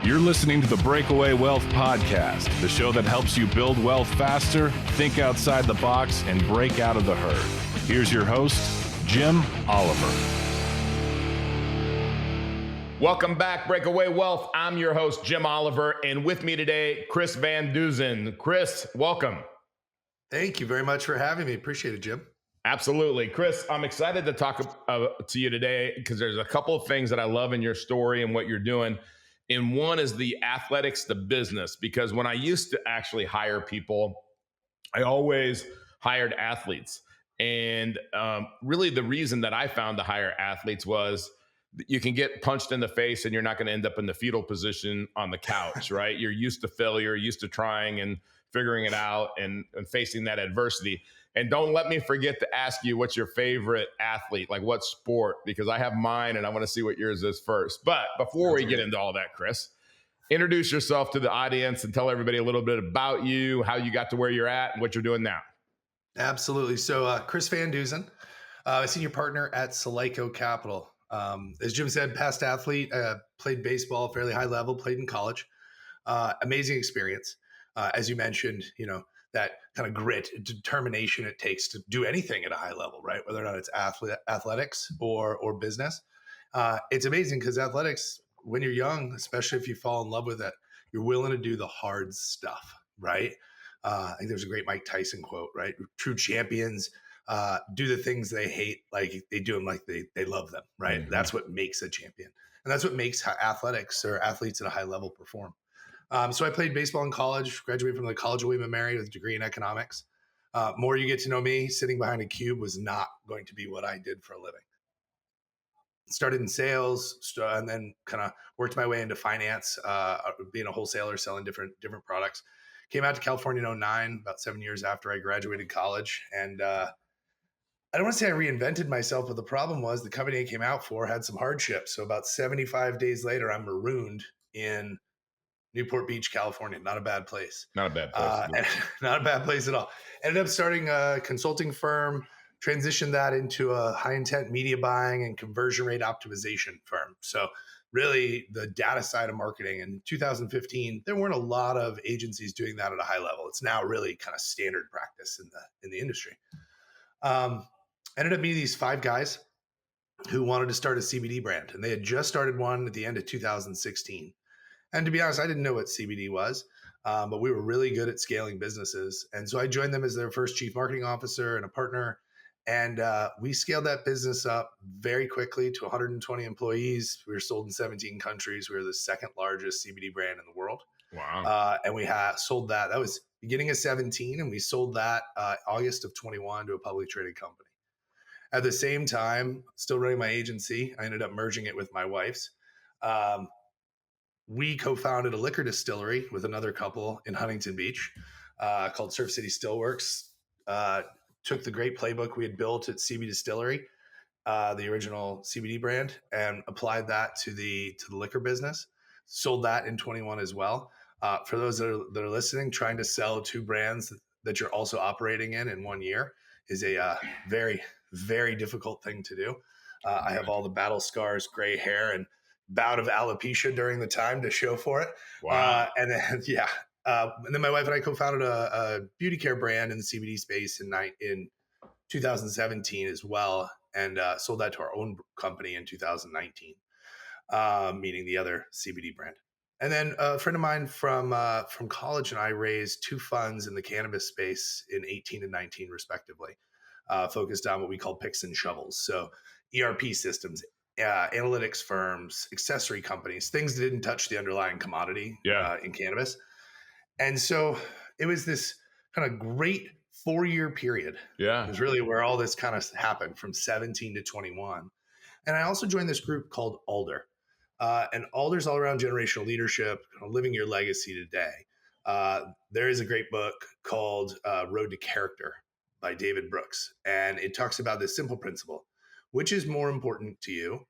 You're listening to the Breakaway Wealth Podcast, the show that helps you build wealth faster, think outside the box, and break out of the herd. Here's your host, Jim Oliver. Welcome back, Breakaway Wealth. I'm your host, Jim Oliver, and with me today, Chris Van Dusen. Chris, welcome. Thank you very much for having me. Appreciate it, Jim. Absolutely. Chris, I'm excited to talk to you today because there's a couple of things that I love in your story and what you're doing. And one is the athletics, the business, because when I used to actually hire people, I always hired athletes. And really the reason that I found to hire athletes was you can get punched in the face and you're not going to end up in the fetal position on the couch, right? You're used to failure, used to trying and figuring it out and facing that adversity. And don't let me forget to ask you what's your favorite athlete, like what sport, because I have mine and I want to see what yours is first. But before we get into all that, Chris, introduce yourself to the audience and tell everybody a little bit about you, how you got to where you're at and what you're doing now. Absolutely. So Chris Van Dusen, a senior partner at Solyco Capital. As Jim said, past athlete, played baseball, fairly high level, played in college. Amazing experience. As you mentioned, that kind of grit, determination it takes to do anything at a high level, right? Whether or not it's athletics or business. It's amazing because athletics, when you're young, especially if you fall in love with it, you're willing to do the hard stuff, right? I think there's a great Mike Tyson quote, right? True champions do the things they hate, like they do them like they love them, right? Mm-hmm. That's what makes a champion. And that's what makes athletics or athletes at a high level perform. So I played baseball in college, graduated from the College of William & Mary with a degree in economics. More you get to know me, sitting behind a cube was not going to be what I did for a living. Started in sales and then kind of worked my way into finance, being a wholesaler, selling different products. Came out to California in 2009, about 7 years after I graduated college. And I don't want to say I reinvented myself, but the problem was the company I came out for had some hardships. So about 75 days later, I'm marooned in Newport Beach, California. Not a bad place. Not a bad place. Not a bad place at all. Ended up starting a consulting firm, transitioned that into a high intent media buying and conversion rate optimization firm. So really the data side of marketing. In 2015, there weren't a lot of agencies doing that at a high level. It's now really kind of standard practice in the industry. Ended up meeting these 5 guys who wanted to start a CBD brand. And they had just started one at the end of 2016. And to be honest, I didn't know what CBD was, but we were really good at scaling businesses. And so I joined them as their first chief marketing officer and a partner. And we scaled that business up very quickly to 120 employees. We were sold in 17 countries. We were the second largest CBD brand in the world. Wow. And we sold that. That was beginning of 17. And we sold that August of 21 to a publicly traded company. At the same time, still running my agency, I ended up merging it with my wife's. We co-founded a liquor distillery with another couple in Huntington Beach called Surf City Stillworks. Took the great playbook we had built at CB Distillery, the original CBD brand, and applied that to the liquor business. Sold that in 21 as well. For those that are listening, trying to sell 2 brands that you're also operating in 1 year is a very, very difficult thing to do. I have all the battle scars, gray hair, and bout of alopecia during the time to show for it. Wow. And then my wife and I co-founded a beauty care brand in the CBD space in 2017 as well, and sold that to our own company in 2019, meaning the other CBD brand. And then a friend of mine from college and I raised 2 funds in the cannabis space in 18 and 19 respectively, focused on what we call picks and shovels. So ERP systems, analytics firms, accessory companies, things that didn't touch the underlying commodity in cannabis. And so it was this kind of great 4-year period. Yeah. It was really where all this kind of happened from 17 to 21. And I also joined this group called Alder. And Alder's all around generational leadership, living your legacy today. There is a great book called Road to Character by David Brooks. And it talks about this simple principle. Which is more important to you,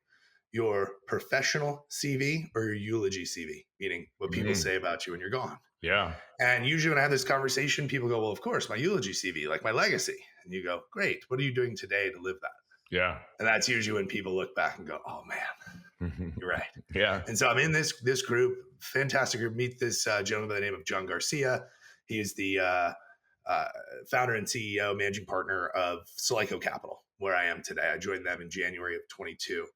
your professional CV or your eulogy CV, meaning what people say about you when you're gone? Yeah. And usually when I have this conversation, people go, well, of course, my eulogy CV, like my legacy. And you go, great. What are you doing today to live that? Yeah. And that's usually when people look back and go, oh, man, You're right. Yeah. And so I'm in this group, fantastic group. Meet this gentleman by the name of John Garcia. He is the founder and CEO, managing partner of Solyco Capital, where I am today. I joined them in January of 22.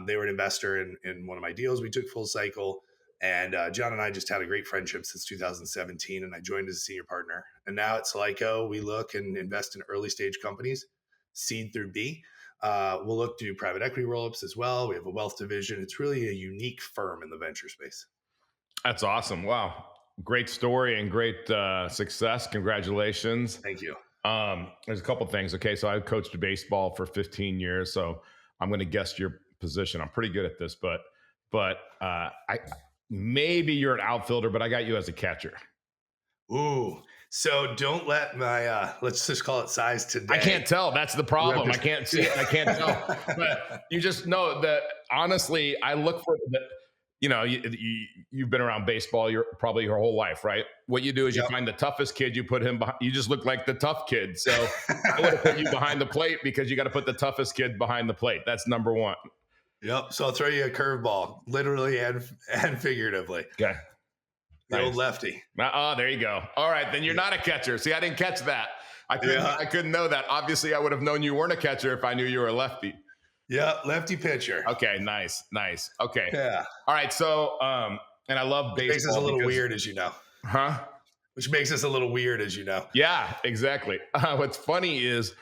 They were an investor in one of my deals. We took full cycle. And John and I just had a great friendship since 2017. And I joined as a senior partner. And now at Solyco, we look and invest in early stage companies, seed through B. We'll look to do private equity roll-ups as well. We have a wealth division. It's really a unique firm in the venture space. That's awesome. Wow. Great story and great success. Congratulations. Thank you. There's a couple things. Okay. So I've coached baseball for 15 years. So I'm going to guess your position. I'm pretty good at this, but maybe you're an outfielder, but I got you as a catcher. Ooh. So don't let my, let's just call it size today. I can't tell. That's the problem. I can't see it. I can't tell. But you just know that, honestly, I look for the, you've been around baseball probably your whole life, right? What you do is you find the toughest kid, you put him behind, you just look like the tough kid. So I would have put you behind the plate because you got to put the toughest kid behind the plate. That's number one. Yep. So I'll throw you a curveball, literally and figuratively. Okay. The old lefty. Oh, there you go. All right. Then you're not a catcher. See, I didn't catch that. I couldn't know that. Obviously, I would have known you weren't a catcher if I knew you were a lefty. Yeah. Lefty pitcher. Okay. Nice. Okay. Yeah. All right. So, and I love baseball. Makes us a little weird, as you know. Huh? Which makes us a little weird, as you know. Yeah, exactly. What's funny is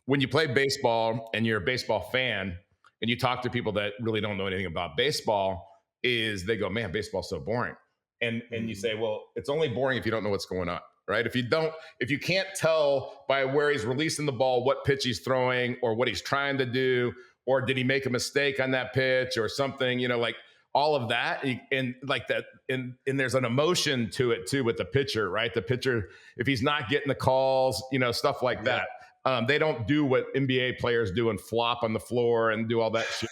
when you play baseball and you're a baseball fan and you talk to people that really don't know anything about baseball, is they go, man, baseball's so boring. And you say, well, it's only boring if you don't know what's going on, right? If you can't tell by where he's releasing the ball, what pitch he's throwing or what he's trying to do, or did he make a mistake on that pitch or something, like all of that. And like that. And there's an emotion to it too, with the pitcher, right? The pitcher, if he's not getting the calls, stuff like that. They don't do what NBA players do and flop on the floor and do all that shit.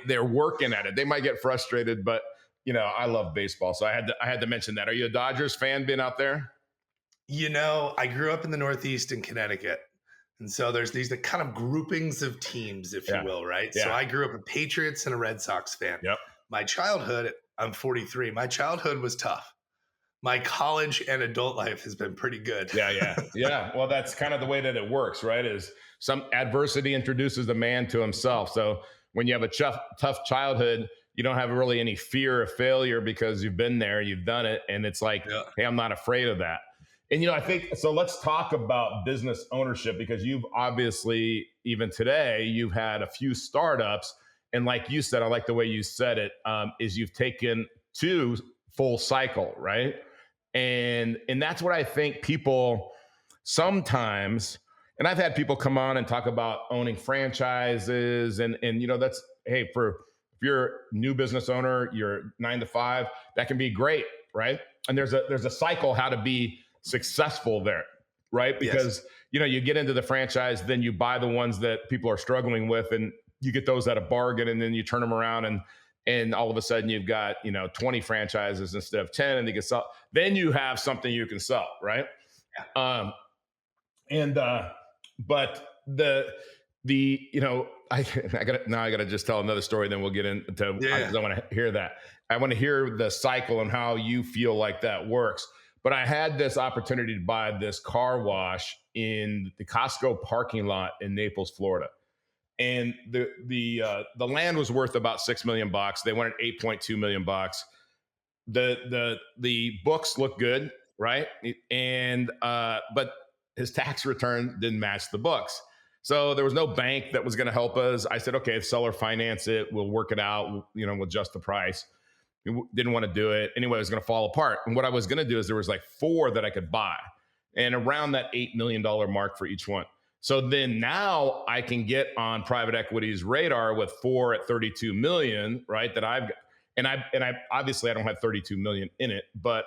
They're working at it. They might get frustrated, but I love baseball. So I had to mention that. Are you a Dodgers fan being out there? I grew up in the Northeast in Connecticut. And so there's these kind of groupings of teams, if you will, right? Yeah. So I grew up a Patriots and a Red Sox fan. Yep. My childhood, I'm 43. My childhood was tough. My college and adult life has been pretty good. Yeah. Well, that's kind of the way that it works, right? Is some adversity introduces a man to himself. So when you have a tough childhood, you don't have really any fear of failure because you've been there, you've done it. And it's like, hey, I'm not afraid of that. And, I think, so let's talk about business ownership, because you've obviously, even today, you've had a few startups. And like you said, I like the way you said it, is you've taken 2 full cycle, right? And that's what I think people sometimes, and I've had people come on and talk about owning franchises and that's, hey, if you're a new business owner, you're 9 to 5, that can be great, right? And there's a cycle how to be successful there, right? Because, you get into the franchise, then you buy the ones that people are struggling with and you get those at a bargain, and then you turn them around and all of a sudden you've got, 20 franchises instead of 10, and they can sell. Then you have something you can sell, right? Yeah. But I gotta just tell another story, then we'll get into, because I want to hear that. I want to hear the cycle and how you feel like that works. But I had this opportunity to buy this car wash in the Costco parking lot in Naples, Florida. And the land was worth about $6 million. They wanted $8.2 million. The books look good, right? And but his tax return didn't match the books. So there was no bank that was going to help us. I said, okay, seller finance it. We'll work it out. We'll adjust the price. We didn't want to do it. Anyway, it was going to fall apart. And what I was going to do is there was like 4 that I could buy, and around that $8 million mark for each one. So then now I can get on private equity's radar with 4 at 32 million, right? That I've got, and I obviously I don't have 32 million in it, but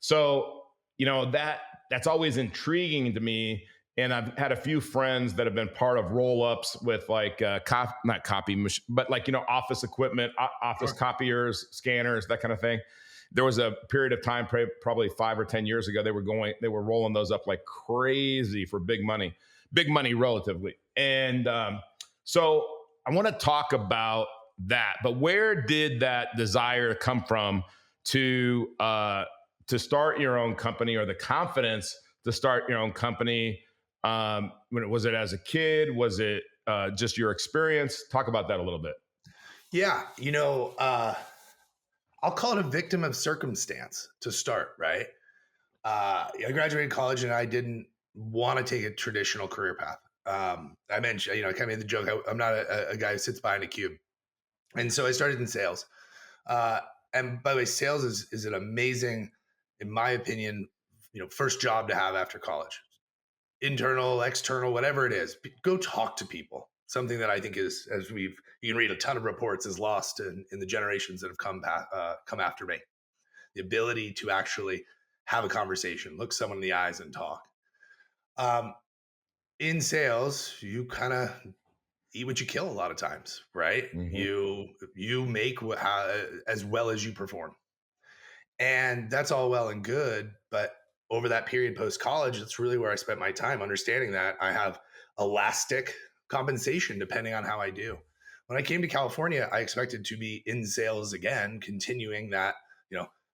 so that's always intriguing to me. And I've had a few friends that have been part of roll-ups with like not copy, but like office equipment, office copiers, scanners, that kind of thing. There was a period of time, probably 5 or 10 years ago, they were rolling those up like crazy for big money relatively. And so I want to talk about that, but where did that desire come from to start your own company, or the confidence to start your own company? Was it as a kid? Was it just your experience? Talk about that a little bit. Yeah. I'll call it a victim of circumstance to start, right? I graduated college and I didn't want to take a traditional career path. I mentioned, I kind of made the joke, I'm not a guy who sits behind a cube. And so I started in sales. And by the way, sales is an amazing, in my opinion, first job to have after college. Internal, external, whatever it is, go talk to people. Something that I think is, you can read a ton of reports, is lost in the generations that have come after me. The ability to actually have a conversation, look someone in the eyes and talk. In sales, you kind of eat what you kill a lot of times, right? Mm-hmm. You make as well as you perform. And that's all well and good, but over that period post-college, that's really where I spent my time, understanding that I have elastic compensation depending on how I do. When I came to California, I expected to be in sales again, continuing that,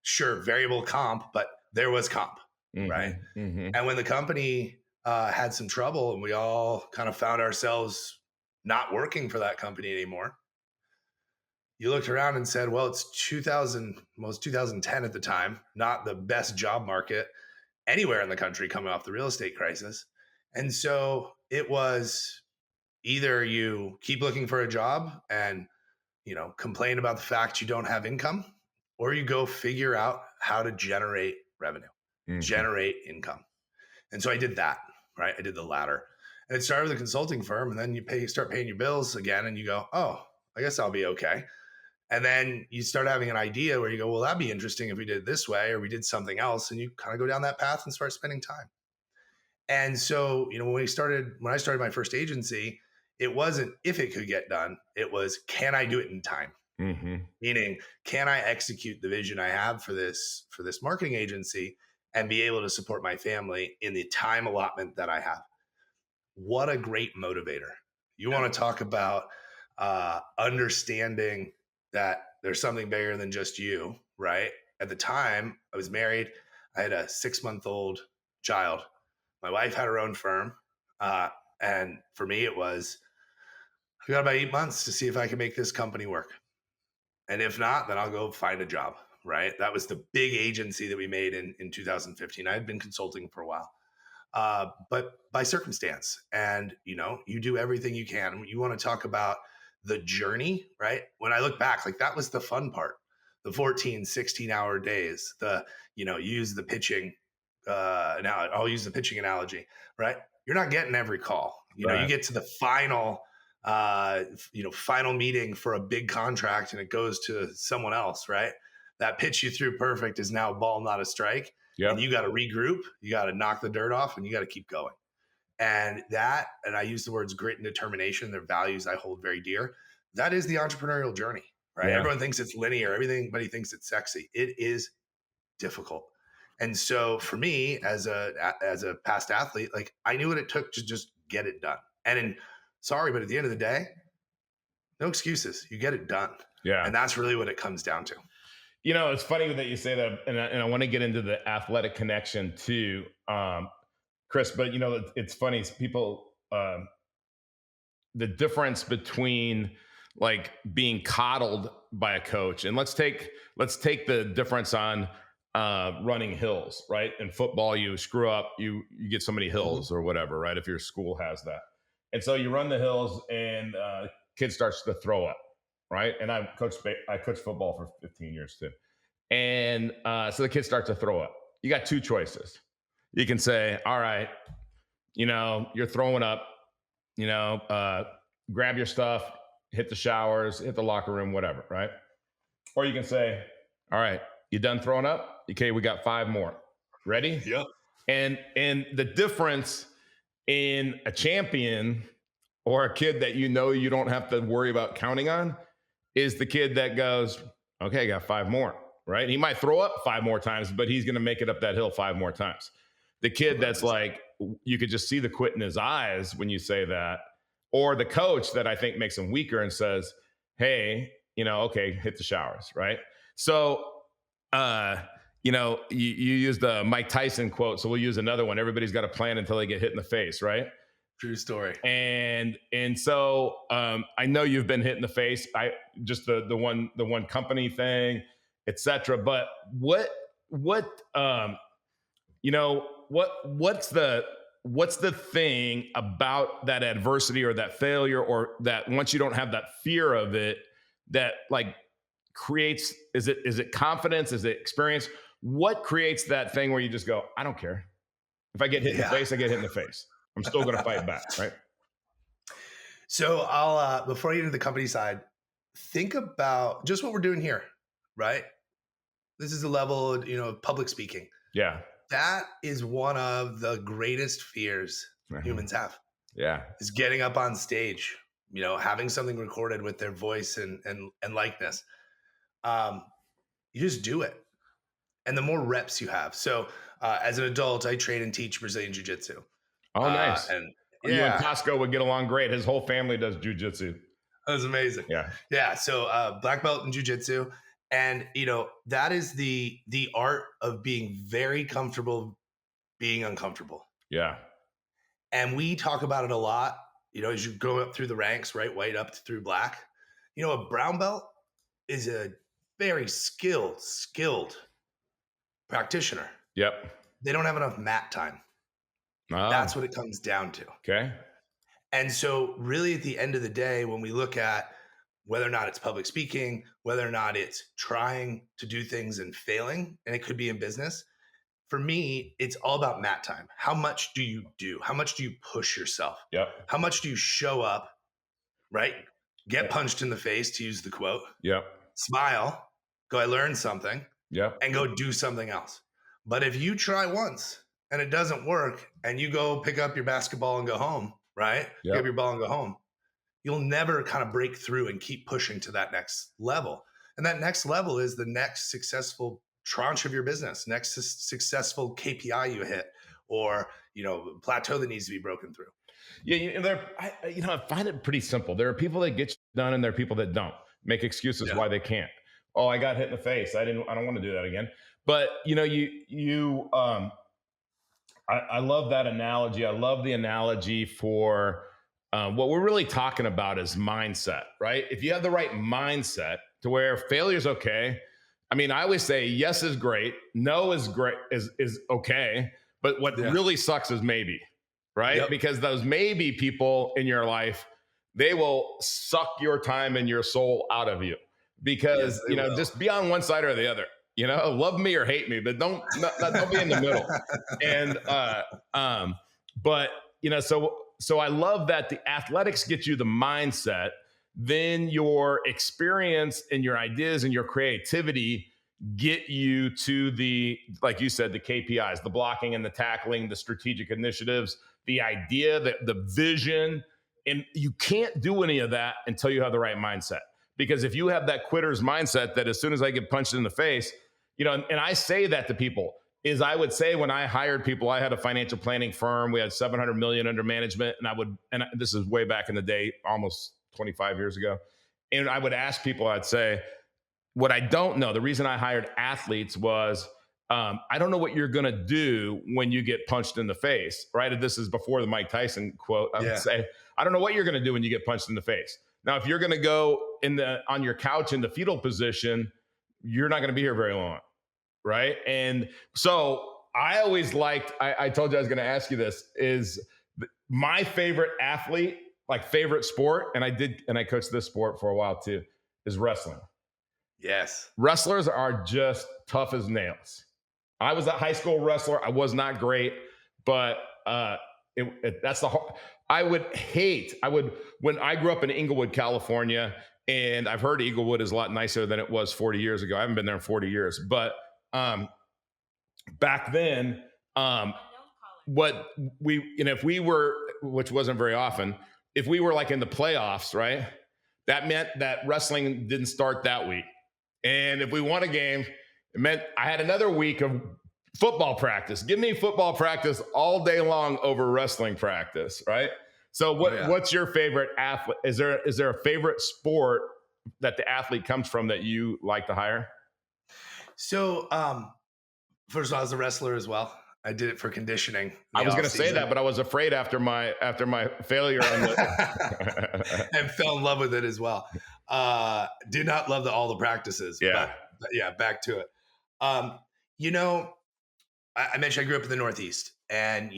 sure, variable comp, but there was comp, mm-hmm, right? Mm-hmm. And when the company had some trouble and we all kind of found ourselves not working for that company anymore, you looked around and said, well, it's 2010 at the time, not the best job market anywhere in the country coming off the real estate crisis. And so it was either you keep looking for a job and, complain about the fact you don't have income, or you go figure out how to generate revenue, mm-hmm, generate income. And so I did that, right? I did the latter. And it started with a consulting firm, and then you start paying your bills again, and you go, oh, I guess I'll be okay. And then you start having an idea where you go, well, that'd be interesting if we did it this way, or we did something else. And you kind of go down that path and start spending time. And so, when I started my first agency, it wasn't if it could get done. It was, can I do it in time? Mm-hmm. Meaning, can I execute the vision I have for this marketing agency and be able to support my family in the time allotment that I have? What a great motivator. You want to talk about understanding that there's something bigger than just you, right? At the time, I was married. I had a 6-month-old child. My wife had her own firm. And for me, it was, I got about 8 months to see if I can make this company work. And if not, then I'll go find a job, right? That was the big agency that we made in 2015. I had been consulting for a while, but by circumstance. And, you do everything you can. You want to talk about the journey, right? When I look back, like, that was the fun part, the 14, 16-hour days, use the pitching, now I'll use the pitching analogy, right? You're not getting every call. Right. You get to the final, final meeting for a big contract and it goes to someone else, right? That pitch you threw perfect is now a ball, not a strike. Yep. And you got to regroup, you got to knock the dirt off, and you got to keep going. And I use the words grit and determination, they're values I hold very dear. That is the entrepreneurial journey, right? Yeah. Everyone thinks it's linear. Everybody thinks it's sexy. It is difficult. And so for me, as a past athlete, like, I knew what it took to just get it done. And but at the end of the day, no excuses. You get it done. Yeah. And that's really what it comes down to. It's funny that you say that, and I want to get into the athletic connection too, Chris, but it's funny, people, the difference between like being coddled by a coach, and let's take the difference on running hills, right? In football, you screw up, you get so many hills or whatever, right? If your school has that. And so you run the hills and kid starts to throw up, right? And I coached football for 15 years too. And so the kids start to throw up. You got two choices. You can say, all right, you're throwing up, grab your stuff, hit the showers, hit the locker room, whatever, right? Or you can say, all right, you done throwing up? Okay, we got 5 more. Ready? Yeah. And the difference in a champion or a kid that you don't have to worry about counting on is the kid that goes, okay, I got 5 more, right? He might throw up 5 more times, but he's going to make it up that hill 5 more times. The kid that's like, you could just see the quit in his eyes when you say that, or the coach that I think makes them weaker and says, hey, okay, hit the showers, right? So, you use the Mike Tyson quote, so we'll use another one. Everybody's got a plan until they get hit in the face, right? True story. And so I know you've been hit in the face. I just the one company thing, etc. But what's the thing about that adversity or that failure or that once you don't have that fear of it that like creates, is it confidence? Is it experience? What creates that thing where you just go, I don't care. If I get hit in the face, I get hit in the face. I'm still going to fight back, right? So I'll, before I get into the company side, think about just what we're doing here, right? This is a level, of public speaking. Yeah. That is one of the greatest fears humans have. Yeah. Is getting up on stage, having something recorded with their voice and likeness. You just do it. And the more reps you have. So as an adult, I train and teach Brazilian Jiu-Jitsu. Oh, nice. And you and Costco would get along great. His whole family does jiu-jitsu. That was amazing. Yeah. Yeah. So black belt in jiu-jitsu. And, that is the art of being very comfortable being uncomfortable. Yeah. And we talk about it a lot, as you go up through the ranks, right? White up through black. A brown belt is a very skilled practitioner. Yep. They don't have enough mat time. Oh. That's what it comes down to. Okay. And so really at the end of the day, when we look at whether or not it's public speaking, whether or not it's trying to do things and failing, and it could be in business, for me, it's all about mat time. How much do you do? How much do you push yourself? Yep. How much do you show up, right? Get punched in the face, to use the quote. Yep. Smile, go, I learned something. Yep. And go do something else. But if you try once and it doesn't work and you go pick up your basketball and go home, right? Yep. Pick up your ball and go home, you'll never kind of break through and keep pushing to that next level. And that next level is the next successful tranche of your business, next successful KPI you hit, or, plateau that needs to be broken through. Yeah. I find it pretty simple. There are people that get done and there are people that don't make excuses why they can't. Oh, I got hit in the face. I don't want to do that again. But I love that analogy. I love the analogy for what we're really talking about is mindset, right? If you have the right mindset to where failure is okay. I mean, I always say yes is great, no is great, is okay. But what really sucks is maybe, right? Yep. Because those maybe people in your life, they will suck your time and your soul out of you. Because, just be on one side or the other, love me or hate me, but don't be in the middle. And, so I love that the athletics get you the mindset, then your experience and your ideas and your creativity get you to the, like you said, the KPIs, the blocking and the tackling, the strategic initiatives, the idea, the vision. And you can't do any of that until you have the right mindset. Because if you have that quitter's mindset that as soon as I get punched in the face, and I say that to people, is I would say when I hired people, I had a financial planning firm. We had 700 million under management. And this is way back in the day, almost 25 years ago. And I would ask people, I'd say, what I don't know, the reason I hired athletes was, I don't know what you're going to do when you get punched in the face, right? This is before the Mike Tyson quote. I would say, I don't know what you're going to do when you get punched in the face. Now, if you're going to go on your couch in the fetal position, you're not going to be here very long, right? And so I always liked, I told you I was going to ask you this, is my favorite athlete, like favorite sport, and I coached this sport for a while too, is wrestling. Yes. Wrestlers are just tough as nails. I was a high school wrestler. I was not great, but that's the hard. When I grew up in Inglewood, California, and I've heard Inglewood is a lot nicer than it was 40 years ago. I haven't been there in 40 years, but back then, if we were, which wasn't very often, if we were like in the playoffs, right? That meant that wrestling didn't start that week. And if we won a game, it meant I had another week of football practice. Give me football practice all day long over wrestling practice, right? So Oh, yeah. what's your favorite athlete? Is there a favorite sport that the athlete comes from that you like to hire? So, first of all, I was a wrestler as well. I did it for conditioning in I the was going off to say season. that, but I was afraid after my failure on the. And fell in love with it as well. Did not love all the practices, Yeah. but yeah, back to it. Um, you know, I mentioned I grew up in the Northeast, and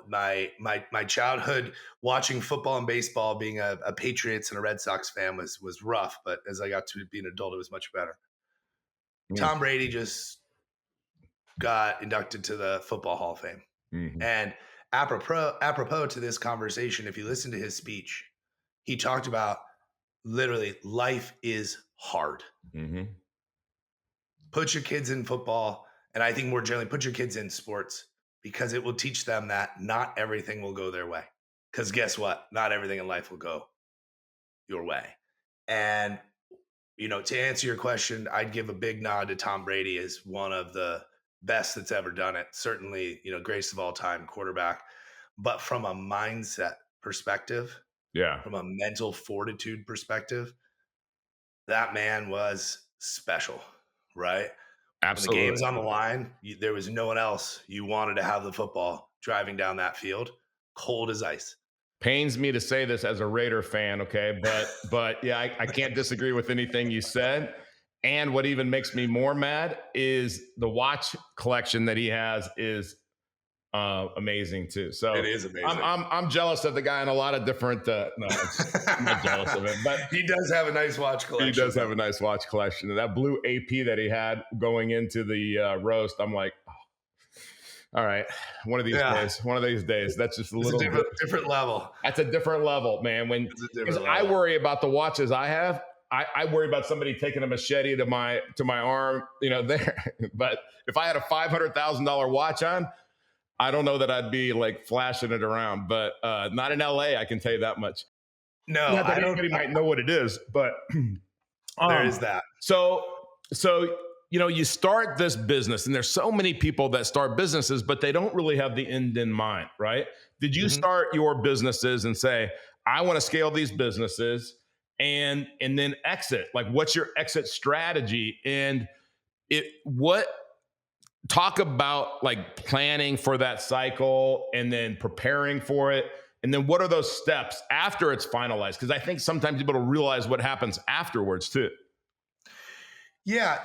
my childhood watching football and baseball, being a Patriots and a Red Sox fan was rough. But as I got to be an adult, it was much better. Tom Brady just got inducted to the Football Hall of Fame. Mm-hmm. And apropos to this conversation, if you listen to his speech, he talked about literally life is hard. Mm-hmm. Put your kids in football, and I think more generally, put your kids in sports, because it will teach them that not everything will go their way. Because guess what? Not everything in life will go your way. And to answer your question, I'd give a big nod to Tom Brady as one of the best that's ever done it. Certainly, greatest of all time quarterback. But from a mindset perspective, Yeah. from a mental fortitude perspective, that man was special, right? Absolutely. When the game's on the line, there was no one else you wanted to have the football driving down that field, cold as ice. Pains me to say this as a Raider fan, okay, but yeah, I can't disagree with anything you said. And what even makes me more mad is the watch collection that he has is amazing too. So It is amazing. I'm jealous of the guy in a lot of different. No, I'm not jealous of it, but he does have a nice watch collection. He does have a nice watch collection, and that blue AP that he had going into the roast, I'm like, oh, all right, one of these days. That's just a different level. That's a different level, man. Because I worry about the watches I have. I worry about somebody taking a machete to my arm, there. But if I had a $500,000 watch on, I don't know that I'd be like flashing it around. But not in LA, I can tell you that much. No, not that anybody might know what it is, but there is that. So you start this business, and there's so many people that start businesses, but they don't really have the end in mind, right? Did you start your businesses and say, I want to scale these businesses and then exit? Like, what's your exit strategy? And talk about like planning for that cycle and then preparing for it. And then what are those steps after it's finalized? Because I think sometimes people don't realize what happens afterwards too. Yeah.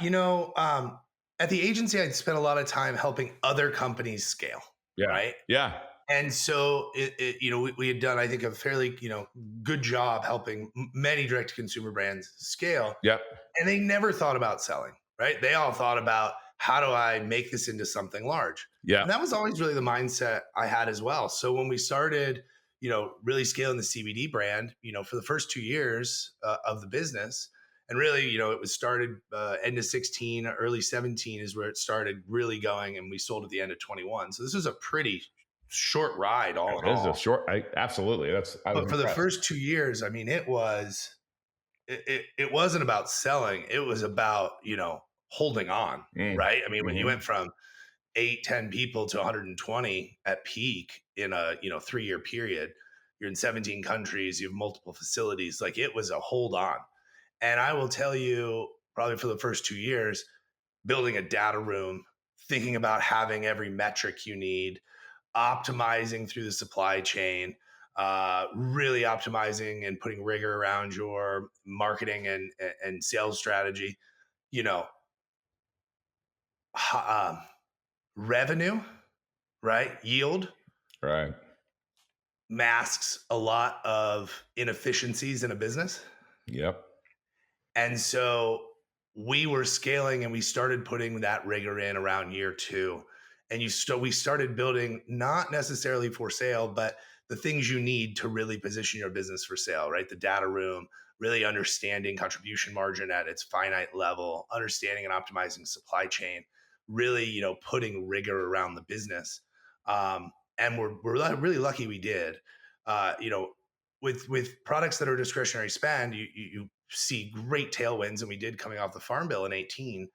At the agency, I'd spent a lot of time helping other companies scale. Yeah. Right. Yeah. And so, we had done, I think, a fairly, good job helping many direct to consumer brands scale. Yep. And they never thought about selling, right? They all thought about, how do I make this into something large? Yeah. And that was always really the mindset I had as well. So when we started, really scaling the CBD brand, for the first 2 years of the business, and really, it was started end of 16, early 17 is where it started really going. And we sold at the end of 21. So this was a pretty short ride all in all. It is a short, absolutely. But for the first 2 years, I mean, it wasn't about selling. It was about, holding on, right? I mean, when you went from 8-10 people to 120 at peak in a 3-year period, you're in 17 countries, you have multiple facilities, like it was a hold on. And I will tell you, probably for the first 2 years, building a data room, thinking about having every metric you need, optimizing through the supply chain, really optimizing and putting rigor around your marketing and sales strategy, revenue, right? Yield, right, masks a lot of inefficiencies in a business. Yep. And so we were scaling, and we started putting that rigor in around year 2. And we started building, not necessarily for sale, but the things you need to really position your business for sale, right? The data room, really understanding contribution margin at its finite level, understanding and optimizing supply chain, really, putting rigor around the business. And we're really lucky we did. With products that are discretionary spend, you see great tailwinds, and we did coming off the Farm Bill in 18.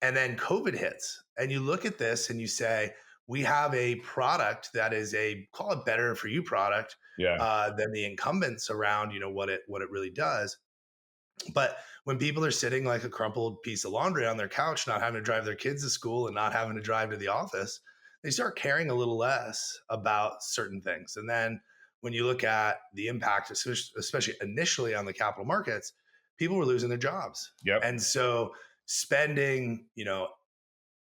And then COVID hits, and you look at this and you say, we have a product that is call it better for you product, Yeah. than the incumbents around, what it really does. But when people are sitting like a crumpled piece of laundry on their couch, not having to drive their kids to school and not having to drive to the office, they start caring a little less about certain things. And then when you look at the impact, especially initially on the capital markets, people were losing their jobs. Yep. And so spending, a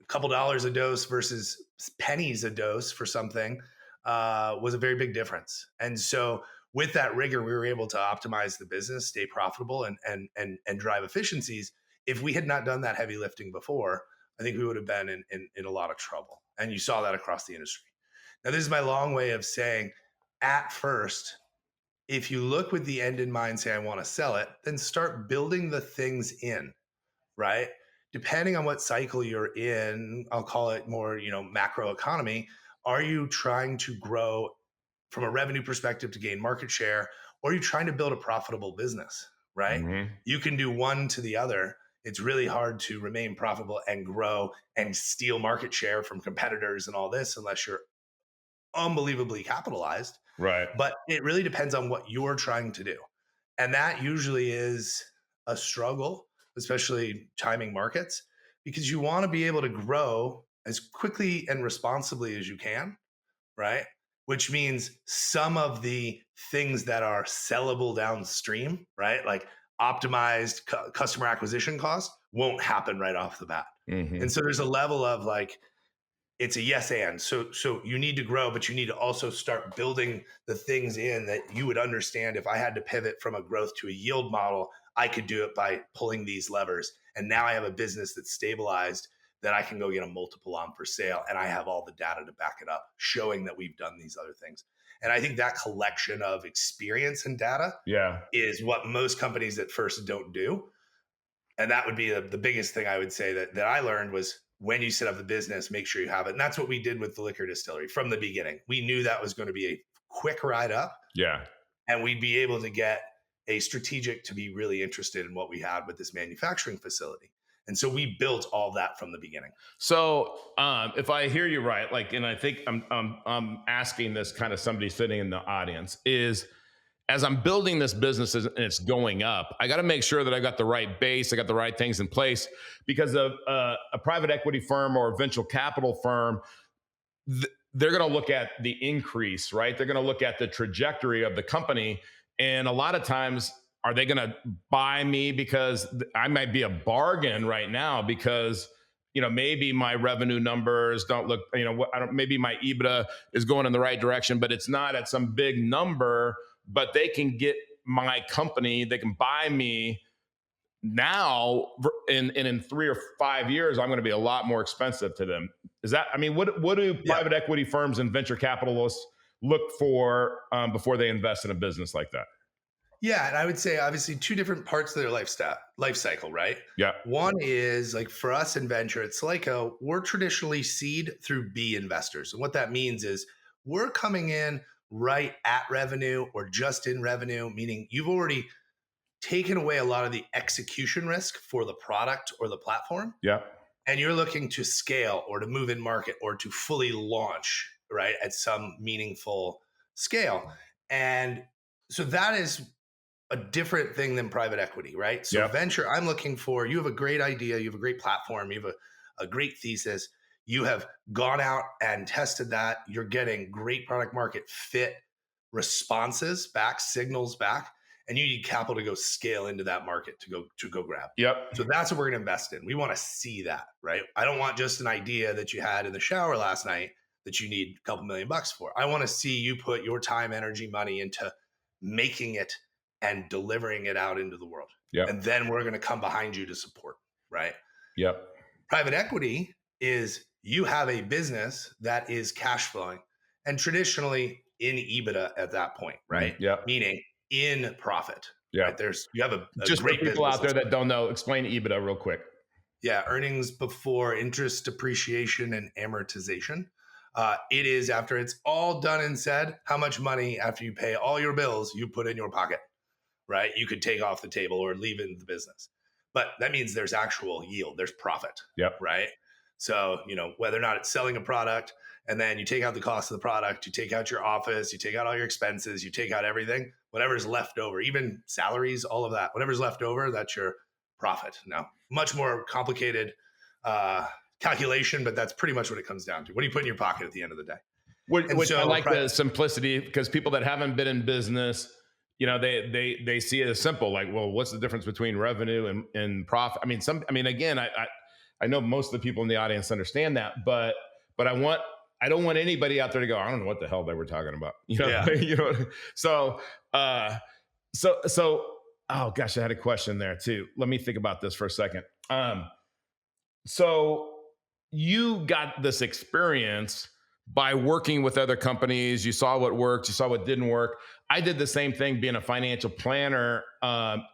couple dollars a dose versus pennies a dose for something was a very big difference. And so with that rigor, we were able to optimize the business, stay profitable, and drive efficiencies. If we had not done that heavy lifting before, I think we would have been in a lot of trouble. And you saw that across the industry. Now, this is my long way of saying, at first, if you look with the end in mind, say, I want to sell it, then start building the things in, right? Depending on what cycle you're in, I'll call it more, macro economy. Are you trying to grow from a revenue perspective to gain market share, or are you trying to build a profitable business, right? Mm-hmm. You can do one to the other. It's really hard to remain profitable and grow and steal market share from competitors and all this unless you're unbelievably capitalized. Right. But it really depends on what you're trying to do. And that usually is a struggle, especially timing markets, because you want to be able to grow as quickly and responsibly as you can, right? Which means some of the things that are sellable downstream, right? Like optimized customer acquisition costs won't happen right off the bat. Mm-hmm. And so there's a level of like, it's a yes and. So you need to grow, but you need to also start building the things in that you would understand. If I had to pivot from a growth to a yield model, I could do it by pulling these levers. And now I have a business that's stabilized that I can go get a multiple on for sale. And I have all the data to back it up, showing that we've done these other things. And I think that collection of experience and data is what most companies at first don't do. And that would be the biggest thing I would say that I learned was, when you set up the business, make sure you have it. And that's what we did with the liquor distillery from the beginning. We knew that was going to be a quick ride up. Yeah. And we'd be able to get a strategic to be really interested in what we had with this manufacturing facility. And so we built all that from the beginning. So if I hear you right, like, and I think I'm asking this kind of somebody sitting in the audience is, as I'm building this business and it's going up, I got to make sure that I got the right base, I got the right things in place, because a private equity firm or a venture capital firm, they're going to look at the increase, right? They're going to look at the trajectory of the company. And a lot of times, are they going to buy me because I might be a bargain right now because, maybe my revenue numbers don't look, maybe my EBITDA is going in the right direction, but it's not at some big number. But they can get my company, they can buy me now, and in 3 or 5 years, I'm going to be a lot more expensive to them. Is that, what do private equity firms and venture capitalists look for before they invest in a business like that? Yeah. And I would say, obviously, two different parts of their life cycle, right? Yeah. One is like for us in venture at Solyco, we're traditionally seed through B investors. And what that means is we're coming in right at revenue or just in revenue, meaning you've already taken away a lot of the execution risk for the product or the platform. Yeah. And you're looking to scale or to move in market or to fully launch, right, at some meaningful scale. And so that is a different thing than private equity, right? So venture, I'm looking for, you have a great idea, you have a great platform, you have a great thesis. You have gone out and tested that. You're getting great product market fit responses back, signals back, and you need capital to go scale into that market to go grab. Yep. So that's what we're going to invest in. We want to see that, right? I don't want just an idea that you had in the shower last night that you need a couple $1 million for. I want to see you put your time, energy, money into making it and delivering it out into the world. Yep. And then we're going to come behind you to support, right? Yep. Private equity is, you have a business that is cash flowing and traditionally in EBITDA at that point, right? Yeah. Meaning in profit. Yeah. Right? You have a just great for people business out there that don't know, explain EBITDA real quick. Yeah. Earnings before interest, depreciation, and amortization. It is, after it's all done and said, how much money after you pay all your bills you put in your pocket, right? You could take off the table or leave it in the business. But that means there's actual yield, there's profit, right? So, whether or not it's selling a product, and then you take out the cost of the product, you take out your office, you take out all your expenses, you take out everything, whatever's left over, even salaries, all of that, whatever's left over, that's your profit. Now, much more complicated calculation, but that's pretty much what it comes down to. What do you put in your pocket at the end of the day? Which I like the simplicity, because people that haven't been in business, they see it as simple. Like, well, what's the difference between revenue and profit? Again, I know most of the people in the audience understand that, but I don't want anybody out there to go, I don't know what the hell they were talking about. So, oh gosh, I had a question there too. Let me think about this for a second. So you got this experience by working with other companies. You saw what worked, you saw what didn't work. I did the same thing being a financial planner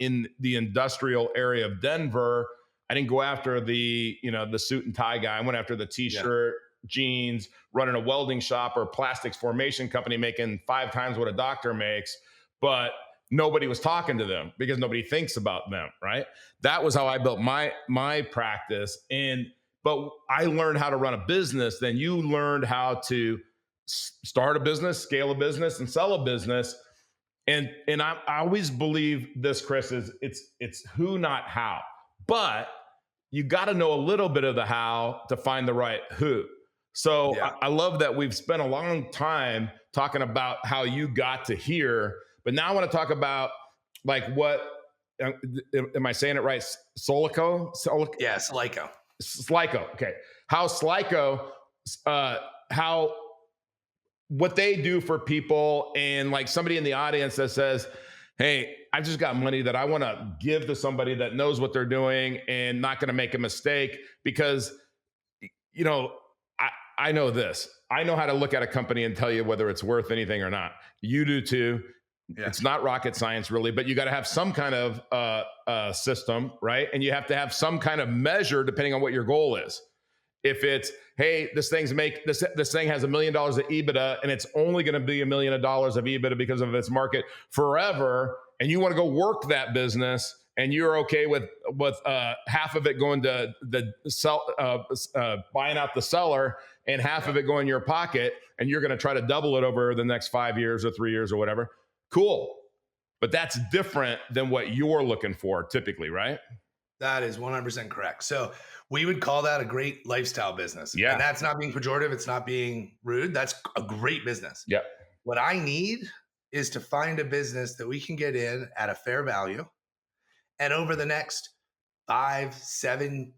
in the industrial area of Denver. I didn't go after the suit and tie guy. I went after the t-shirt, jeans, running a welding shop or a plastics formation company making 5 times what a doctor makes, but nobody was talking to them because nobody thinks about them, right? That was how I built my practice. But I learned how to run a business. Then you learned how to start a business, scale a business, and sell a business. And I always believe this, Chris, is it's who, not how. But you got to know a little bit of the how to find the right who. So I love that we've spent a long time talking about how you got to here, but now I want to talk about like what, am I saying it right? Solyco? Yeah, Solyco. Solyco. Okay. How Solyco, what they do for people, and like somebody in the audience that says, hey, I just got money that I want to give to somebody that knows what they're doing and not going to make a mistake, because, I know this. I know how to look at a company and tell you whether it's worth anything or not. You do too. Yeah. It's not rocket science really, but you got to have some kind of system, right? And you have to have some kind of measure depending on what your goal is. If it's, hey, this thing has $1 million of EBITDA and it's only going to be $1 million of EBITDA because of its market forever, and you want to go work that business, and you're okay with half of it going to the buying out the seller and half of it going in your pocket, and you're going to try to double it over the next 5 years or 3 years or whatever. Cool. But that's different than what you're looking for typically, right? That is 100% correct. So we would call that a great lifestyle business. Yeah. And that's not being pejorative. It's not being rude. That's a great business. Yeah. What I need is to find a business that we can get in at a fair value. And over the next 5, 7,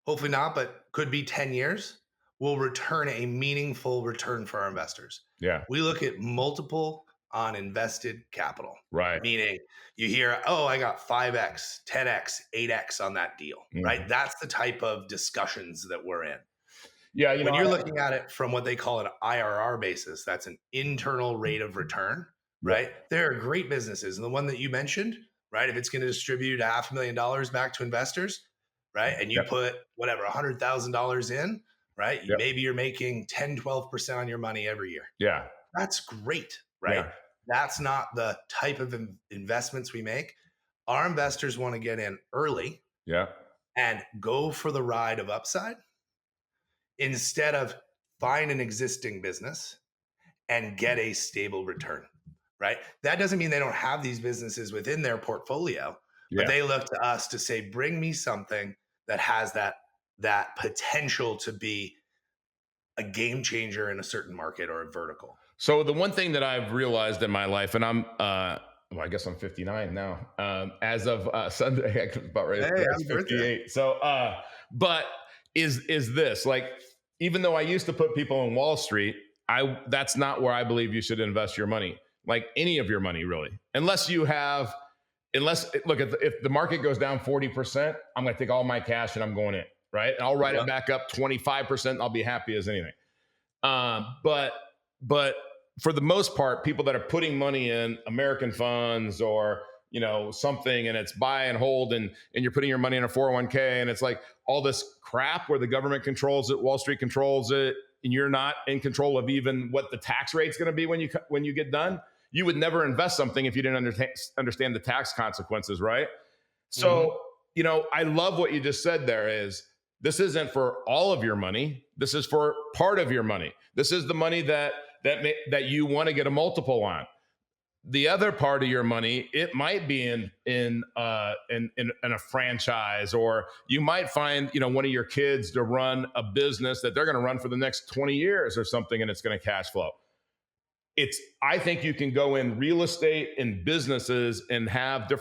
hopefully not, but could be 10 years, we'll return a meaningful return for our investors. Yeah. We look at multiple on invested capital. Right. Meaning you hear, oh, I got 5X, 10X, 8X on that deal, right? That's the type of discussions that we're in. Yeah. When you're looking at it from what they call an IRR basis, that's an internal rate of return, right? There are great businesses. And the one that you mentioned, right? If it's going to distribute $500,000 back to investors, right? And you put whatever, $100,000 in, right? Maybe you're making 10, 12% on your money every year. Yeah. That's great, right? Yeah. That's not the type of investments we make. Our investors want to get in early and go for the ride of upside instead of find an existing business and get a stable return, right? That doesn't mean they don't have these businesses within their portfolio, but they look to us to say, bring me something that has that potential to be a game changer in a certain market or a vertical. So the one thing that I've realized in my life, and I'm, I guess I'm 59 now. As of Sunday, I was about ready to 58. So, but is this like, even though I used to put people on Wall Street, that's not where I believe you should invest your money, like any of your money really, unless look, if the market goes down 40%, I'm going to take all my cash and I'm going in, right? And I'll write it back up 25%. I'll be happy as anything. But for the most part, people that are putting money in American funds or, something, and it's buy and hold, and you're putting your money in a 401k, and it's like all this crap where the government controls it, Wall Street controls it, and you're not in control of even what the tax rate's going to be when you get done. You would never invest something if you didn't understand the tax consequences, right? So, I love what you just said there is this isn't for all of your money. This is for part of your money. This is the money that you want to get a multiple on. The other part of your money, it might be in a franchise, or you might find, one of your kids to run a business that they're going to run for the next 20 years or something, and it's going to cash flow. I think you can go in real estate and businesses and have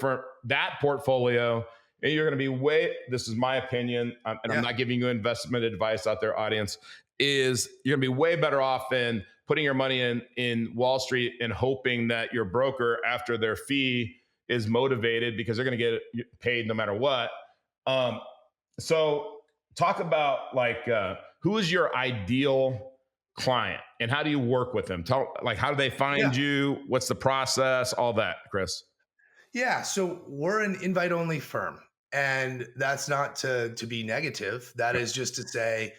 that portfolio, and you're going to be this is my opinion, and I'm not giving you investment advice out there, audience, is you're going to be way better off than putting your money in Wall Street and hoping that your broker, after their fee, is motivated because they're going to get paid no matter what. So talk about who is your ideal client and how do you work with them? How do they find you? What's the process? All that, Chris. Yeah. So we're an invite only firm, and that's not to be negative. That is just to say,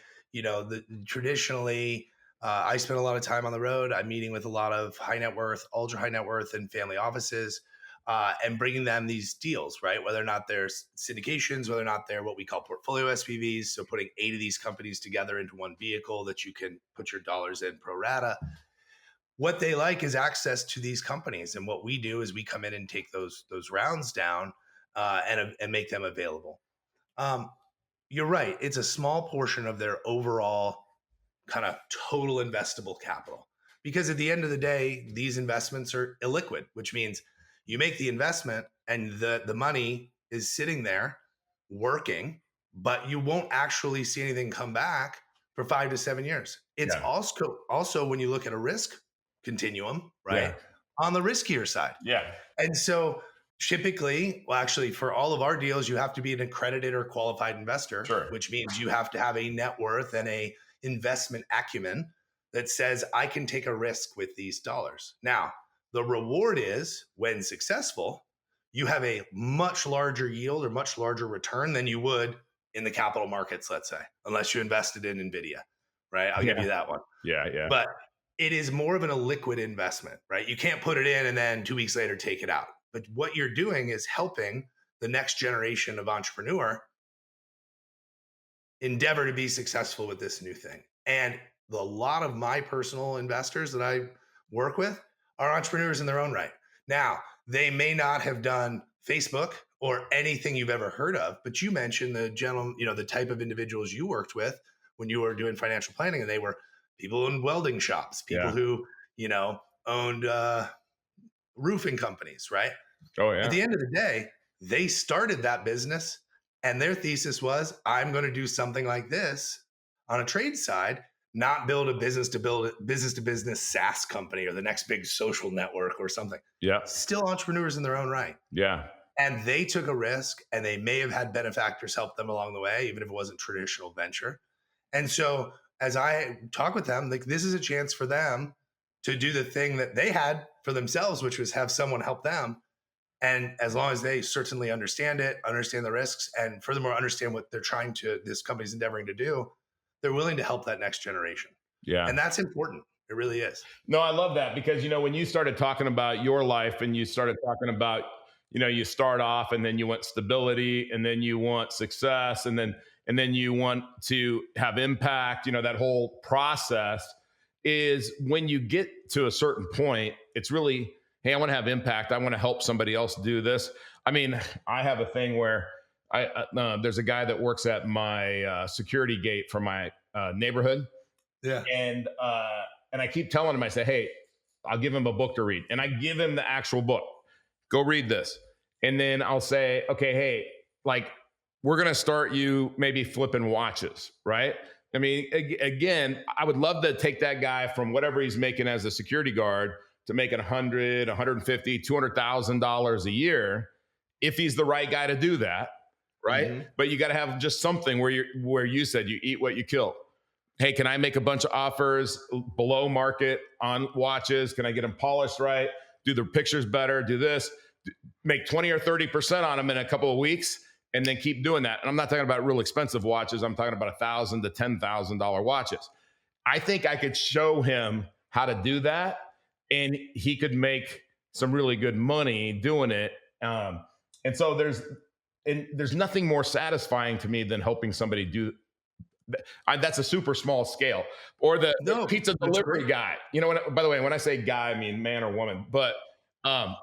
traditionally, I spend a lot of time on the road. I'm meeting with a lot of high net worth, ultra high net worth, and family offices, and bringing them these deals, right? Whether or not they're syndications, whether or not they're what we call portfolio SPVs. So putting 8 of these companies together into one vehicle that you can put your dollars in pro rata. What they like is access to these companies. And what we do is we come in and take those rounds down and make them available. You're right. It's a small portion of their overall kind of total investable capital, because at the end of the day, these investments are illiquid, which means you make the investment and the money is sitting there working, but you won't actually see anything come back for 5 to 7 years. It's also when you look at a risk continuum, right? On the riskier side. Yeah. And so typically, actually for all of our deals, you have to be an accredited or qualified investor, which means you have to have a net worth and a investment acumen that says I can take a risk with these dollars. Now, the reward is, when successful, you have a much larger yield or much larger return than you would in the capital markets, let's say, unless you invested in NVIDIA, right? I'll give you that one. Yeah. But it is more of an illiquid investment, right? You can't put it in and then 2 weeks later take it out. But what you're doing is helping the next generation of entrepreneur endeavor to be successful with this new thing. And a lot of my personal investors that I work with are entrepreneurs in their own right. Now, they may not have done Facebook or anything you've ever heard of, but you mentioned the the type of individuals you worked with when you were doing financial planning, and they were people in welding shops, people who, owned roofing companies, right? Oh, yeah. At the end of the day, they started that business, and their thesis was, I'm going to do something like this on a trade side, not build a business to business SaaS company or the next big social network or something. Yeah. Still entrepreneurs in their own right. Yeah. And they took a risk, and they may have had benefactors help them along the way, even if it wasn't traditional venture. And so as I talk with them, this is a chance for them to do the thing that they had for themselves, which was have someone help them. And as long as they certainly understand it, understand the risks, and furthermore, understand what this company's endeavoring to do, they're willing to help that next generation. Yeah. And that's important. It really is. No, I love that, because, when you started talking about your life and you started talking about, you start off and then you want stability and then you want success and then you want to have impact, that whole process is when you get to a certain point, it's really, hey, I want to have impact. I want to help somebody else do this. I mean, I have a thing where there's a guy that works at my security gate for my neighborhood. Yeah. And I keep telling him, I say, hey, I'll give him a book to read. And I give him the actual book. Go read this. And then I'll say, okay, hey, we're going to start you maybe flipping watches, right? I mean, again, I would love to take that guy from whatever he's making as a security guard to making $100,000, $150,000, $200,000 a year, if he's the right guy to do that, right? Mm-hmm. But you got to have just something where you said you eat what you kill. Hey, can I make a bunch of offers below market on watches? Can I get them polished right? Do the pictures better? Do this? Make 20 or 30% on them in a couple of weeks, and then keep doing that. And I'm not talking about real expensive watches. I'm talking about $1,000 to $10,000 watches. I think I could show him how to do that, and he could make some really good money doing it. And so there's nothing more satisfying to me than helping somebody do That's a super small scale. Or the No, pizza that's delivery great. guy. By the way, when I say guy, I mean man or woman. But um,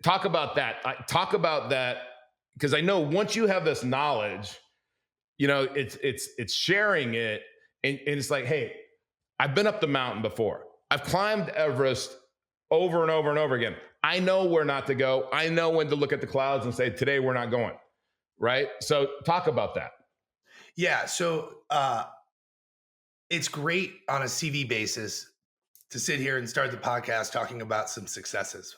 talk about that. Talk about that, because I know once you have this knowledge, it's sharing it, and it's like, hey, I've been up the mountain before. I've climbed Everest over and over and over again. I know where not to go. I know when to look at the clouds and say, today we're not going. Right. So talk about that. Yeah. So it's great on a CV basis to sit here and start the podcast talking about some successes.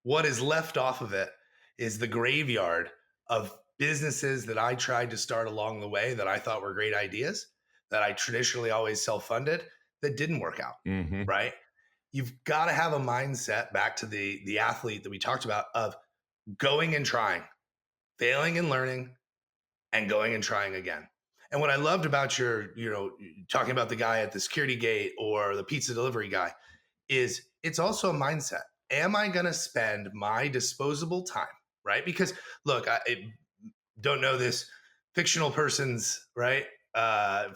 What is left off of it is the graveyard of businesses that I tried to start along the way that I thought were great ideas, that I traditionally always self-funded, that didn't work out. Mm-hmm. Right. You've got to have a mindset, back to the athlete that we talked about, of going and trying, failing and learning, and going and trying again. And what I loved about your, talking about the guy at the security gate or the pizza delivery guy, is it's also a mindset. Am I going to spend my disposable time? Right. Because look, I don't know this fictional person's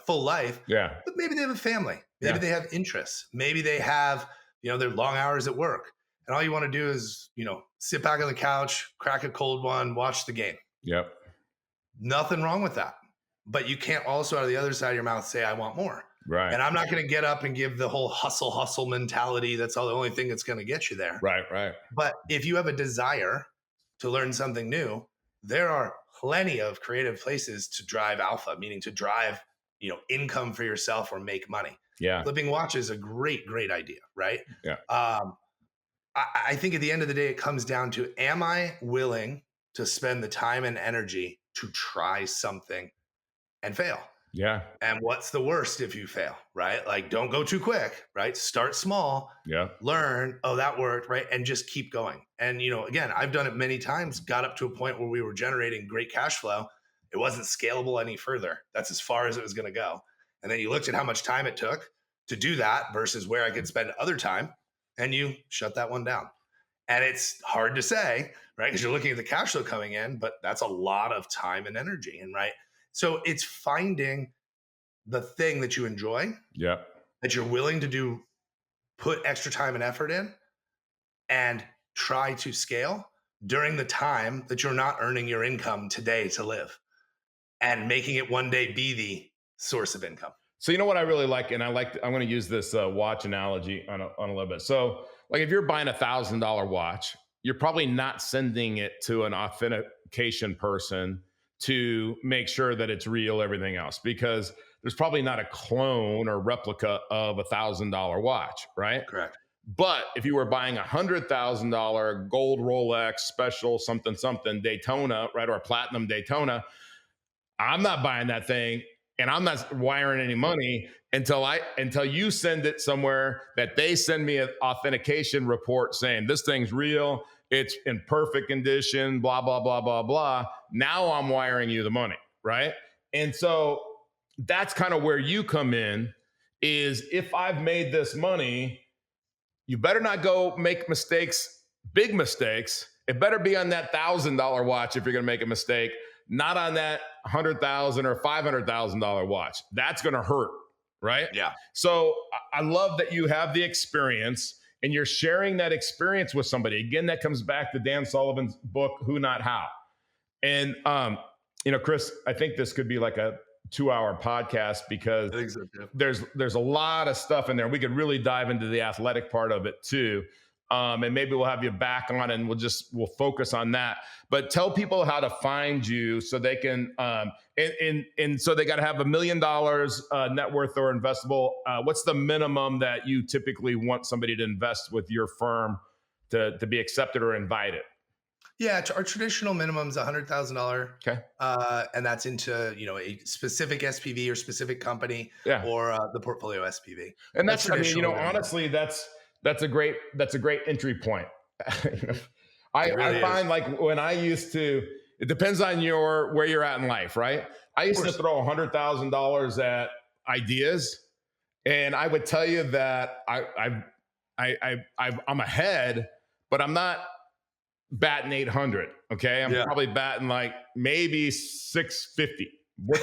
full life, Yeah. but maybe they have a family. Maybe they have interests. Maybe they have, their long hours at work. And all you want to do is, sit back on the couch, crack a cold one, watch the game. Yep. Nothing wrong with that. But you can't also, out of the other side of your mouth, say, I want more. Right. And I'm not going to get up and give the whole hustle mentality. That's all the only thing that's going to get you there. Right. Right. But if you have a desire to learn something new, there are plenty of creative places to drive alpha, meaning to drive, income for yourself or make money. Yeah. Flipping watch is a great idea, right? Yeah. I think at the end of the day, it comes down to, am I willing to spend the time and energy to try something and fail? Yeah. And what's the worst if you fail, right? Like, don't go too quick, right? Start small, Yeah. learn, oh, that worked, right? And just keep going. And, again, I've done it many times, got up to a point where we were generating great cash flow. It wasn't scalable any further. That's as far as it was going to go. And then you looked at how much time it took to do that versus where I could spend other time, and you shut that one down. And it's hard to say, right? Because you're looking at the cash flow coming in, but that's a lot of time and energy. And right. So it's finding the thing that you enjoy, that you're willing to do, put extra time and effort in, and try to scale during the time that you're not earning your income today to live, and making it one day be the source of income. So what I really like, and I'm going to use this watch analogy on a little bit. So like, if you're buying $1,000 watch, you're probably not sending it to an authentication person to make sure that it's real, everything else, because there's probably not a clone or replica of $1,000 watch, right? Correct. But if you were buying $100,000 gold Rolex special something Daytona, right, or a platinum Daytona, I'm not buying that thing, and I'm not wiring any money until you send it somewhere that they send me an authentication report saying this thing's real, it's in perfect condition, blah, blah, blah, blah, blah. Now I'm wiring you the money, right? And so that's kind of where you come in, is if I've made this money, you better not go make mistakes, big mistakes. It better be on that $1,000 watch if you're going to make a mistake, not on that $100,000 or $500,000 watch. That's going to hurt, right? Yeah. So I love that you have the experience and you're sharing that experience with somebody. Again, that comes back to Dan Sullivan's book, Who Not How. And, Chris, I think this could be like a 2-hour podcast, because there's a lot of stuff in there. We could really dive into the athletic part of it too. And maybe we'll have you back on and we'll focus on that. But tell people how to find you so they can, and so they got to have $1 million net worth or investable. What's the minimum that you typically want somebody to invest with your firm to be accepted or invited? Yeah, our traditional minimum is $100,000. Okay. And that's into, a specific SPV or specific company, or the portfolio SPV. And that's honestly, that's a great entry point. I find, like, when I used to, it depends on where you're at in life, right? I used to throw $100,000 at ideas, and I would tell you that I'm ahead, but I'm not batting 800. Okay. I'm probably batting like maybe 650. We're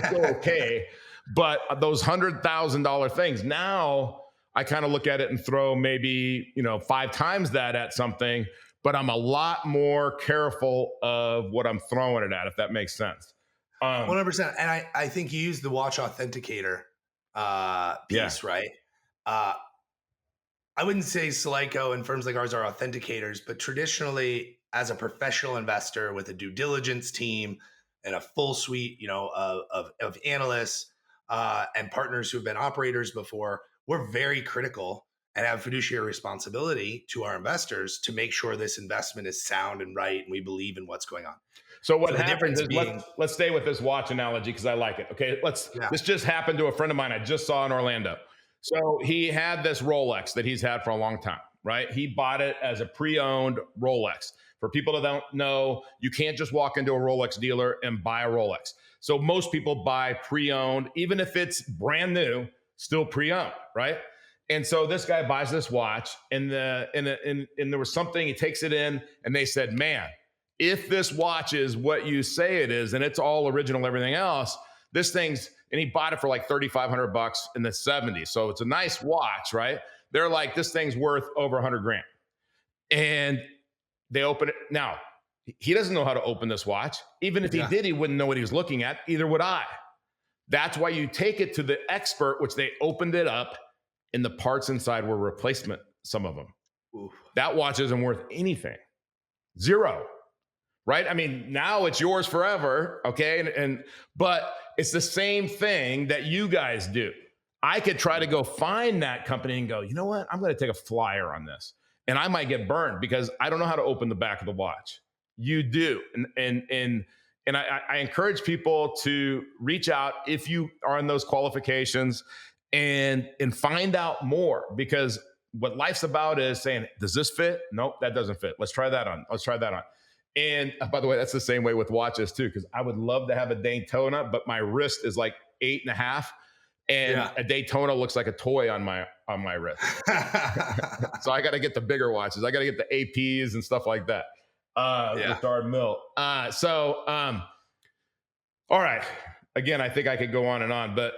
still okay. But those $100,000 things, now I kind of look at it and throw maybe, 5 times that at something, but I'm a lot more careful of what I'm throwing it at, if that makes sense. 100%. And I think you used the watch authenticator piece, right? I wouldn't say Solyco and firms like ours are authenticators, but traditionally, as a professional investor with a due diligence team and a full suite, of analysts and partners who've been operators before, we're very critical and have fiduciary responsibility to our investors to make sure this investment is sound and right, and we believe in what's going on. So what happens is, let's stay with this watch analogy because I like it. Okay, this just happened to a friend of mine I just saw in Orlando. So he had this Rolex that he's had for a long time, right? He bought it as a pre-owned Rolex. For people that don't know, you can't just walk into a Rolex dealer and buy a Rolex. So most people buy pre-owned, even if it's brand new, still pre-owned, right? And so this guy buys this watch, and there was something, he takes it in, and they said, man, if this watch is what you say it is, and it's all original, everything else, this thing's, and he bought it for like $3,500 in the 70s. So it's a nice watch, right? They're like, this thing's worth over 100 grand. And they open it. Now, he doesn't know how to open this watch. Even if he did, he wouldn't know what he was looking at. Either would I. That's why you take it to the expert, which they opened it up, and the parts inside were replacement, some of them. Oof. That watch isn't worth anything. Zero. Right? I mean, now it's yours forever. Okay. But it's the same thing that you guys do. I could try to go find that company and go, you know what? I'm going to take a flyer on this, and I might get burned because I don't know how to open the back of the watch. You do. And I encourage people to reach out if you are in those qualifications and find out more, because what life's about is saying, does this fit? Nope, that doesn't fit. Let's try that on. And by the way, that's the same way with watches too, because I would love to have a Daytona, but my wrist is like 8.5, and a Daytona looks like a toy on my wrist. So I got to get the bigger watches. I got to get the APs and stuff like that. Richard Mill. All right. Again, I think I could go on and on, but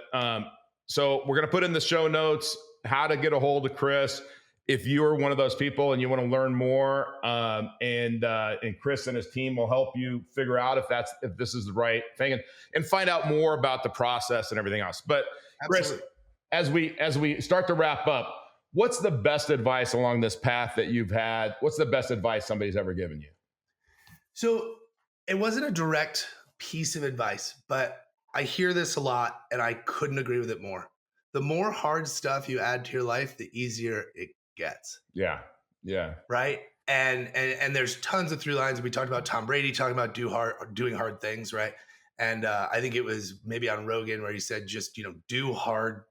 so we're going to put in the show notes how to get a hold of Chris. If you're one of those people and you want to learn more, and Chris and his team will help you figure out if this is the right thing, and find out more about the process and everything else. But absolutely. Chris, as we start to wrap up, what's the best advice along this path that you've had? What's the best advice somebody's ever given you? So it wasn't a direct piece of advice, but I hear this a lot, and I couldn't agree with it more. The more hard stuff you add to your life, the easier it gets. Yeah. Right. And there's tons of through lines. We talked about Tom Brady talking about doing hard things. Right. And I think it was maybe on Rogan where he said, just, do hard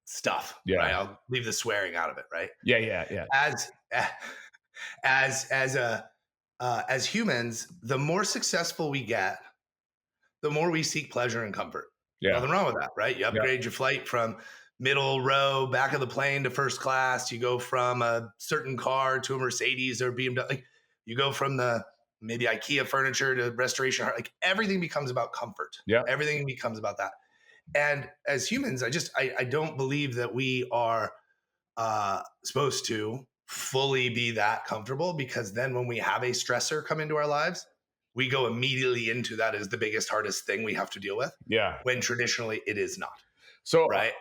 stuff. Yeah. Right? I'll leave the swearing out of it. Right. Yeah. As humans, the more successful we get, the more we seek pleasure and comfort. Yeah. Nothing wrong with that. Right. You upgrade your flight from middle row, back of the plane to first class. You go from a certain car to a Mercedes or BMW. Like, you go from the maybe IKEA furniture to restoration. Like, everything becomes about comfort. Yeah. Everything becomes about that. And as humans, I don't believe that we are supposed to fully be that comfortable, because then when we have a stressor come into our lives, we go immediately into that as the biggest, hardest thing we have to deal with. Yeah. When traditionally it is not. So, right.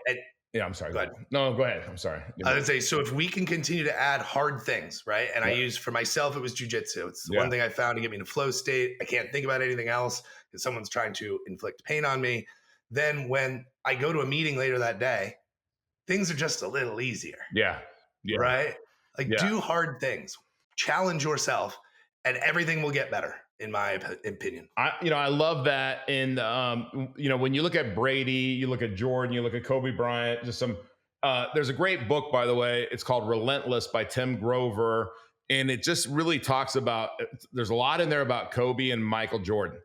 Yeah, I'm sorry. Go ahead. No, go ahead. I'm sorry. I would say, so if we can continue to add hard things, right? And I use, for myself, it was jujitsu. It's the one thing I found to get me in a flow state. I can't think about anything else because someone's trying to inflict pain on me. Then when I go to a meeting later that day, things are just a little easier. Yeah. Right? Like, do hard things, challenge yourself, and everything will get better, in my opinion. I love that. And, when you look at Brady, you look at Jordan, you look at Kobe Bryant, there's a great book, by the way. It's called Relentless by Tim Grover. And it just really talks about, there's a lot in there about Kobe and Michael Jordan.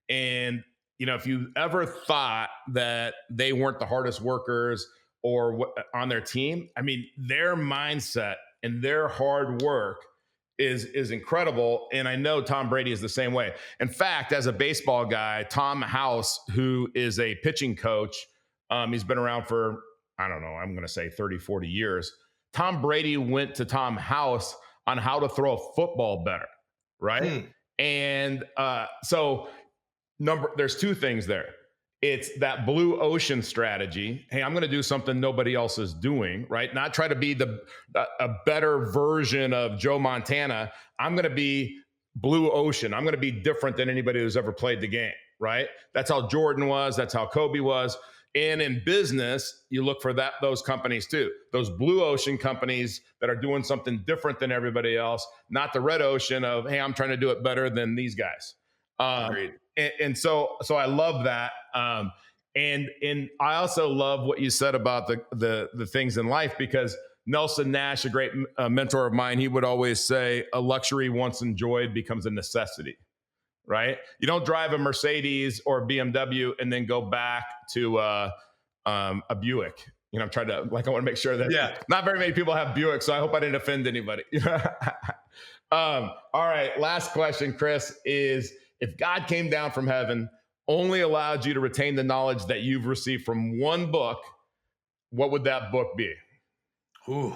And, if you ever thought that they weren't the hardest workers or on their team, I mean, their mindset and their hard work is incredible. And I know Tom Brady is the same way. In fact, as a baseball guy, Tom House, who is a pitching coach, he's been around for, I don't know, I'm going to say 30, 40 years. Tom Brady went to Tom House on how to throw a football better, right? And there's two things there. It's that blue ocean strategy. Hey, I'm going to do something nobody else is doing, right? Not try to be a better version of Joe Montana. I'm going to be blue ocean. I'm going to be different than anybody who's ever played the game, right? That's how Jordan was. That's how Kobe was. And in business, you look for those companies too. Those blue ocean companies that are doing something different than everybody else, not the red ocean of, hey, I'm trying to do it better than these guys. Agreed. And so I love that. And I also love what you said about the things in life, because Nelson Nash, a great mentor of mine, he would always say, a luxury once enjoyed becomes a necessity, right? You don't drive a Mercedes or BMW and then go back to a Buick. You know, I'm trying to, I want to make sure that not very many people have Buick, so I hope I didn't offend anybody. All right, last question, Chris, is if God came down from heaven, only allowed you to retain the knowledge that you've received from one book, what would that book be? Ooh,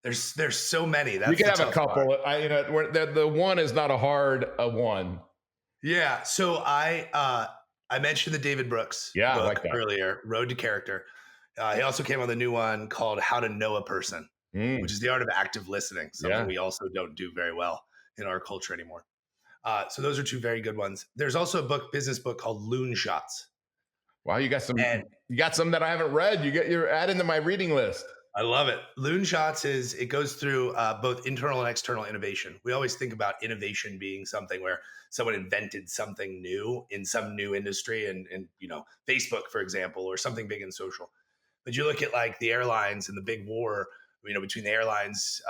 there's so many. You can have a couple. The one is not a hard one. Yeah. So I mentioned the David Brooks book like that earlier, Road to Character. He also came on the new one called How to Know a Person, which is the art of active listening, something we also don't do very well in our culture anymore. So those are two very good ones. There's also a business book called Loon Shots. Wow, you got some that I haven't read. You're adding to my reading list. I love it. Loon Shots it goes through both internal and external innovation. We always think about innovation being something where someone invented something new in some new industry, and Facebook, for example, or something big in social. But you look at like the airlines and the big war, between the airlines,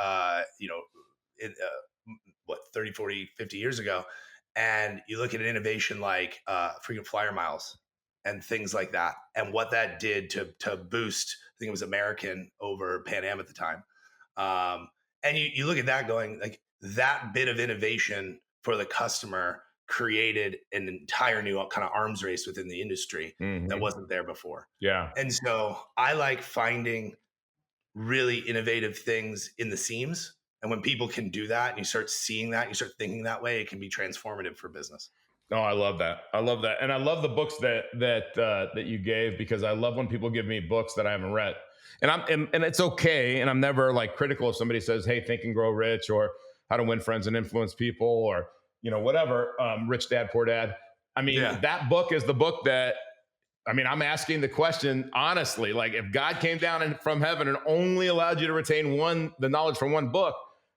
30, 40, 50 years ago. And you look at an innovation like frequent flyer miles and things like that, and what that did to boost, I think it was American over Pan Am at the time. And you look at that going, like, that bit of innovation for the customer created an entire new kind of arms race within the industry that wasn't there before. Yeah. And so I like finding really innovative things in the seams. And when people can do that and you start seeing that, you start thinking that way, it can be transformative for business. Oh, I love that. And I love the books that you gave, because I love when people give me books that I haven't read. And it's okay. And I'm never like critical if somebody says, hey, Think and Grow Rich, or How to Win Friends and Influence People, or, whatever, Rich Dad, Poor Dad. I mean, that book is the book that, I'm asking the question honestly, like, if God came down from heaven and only allowed you to retain the knowledge from one book.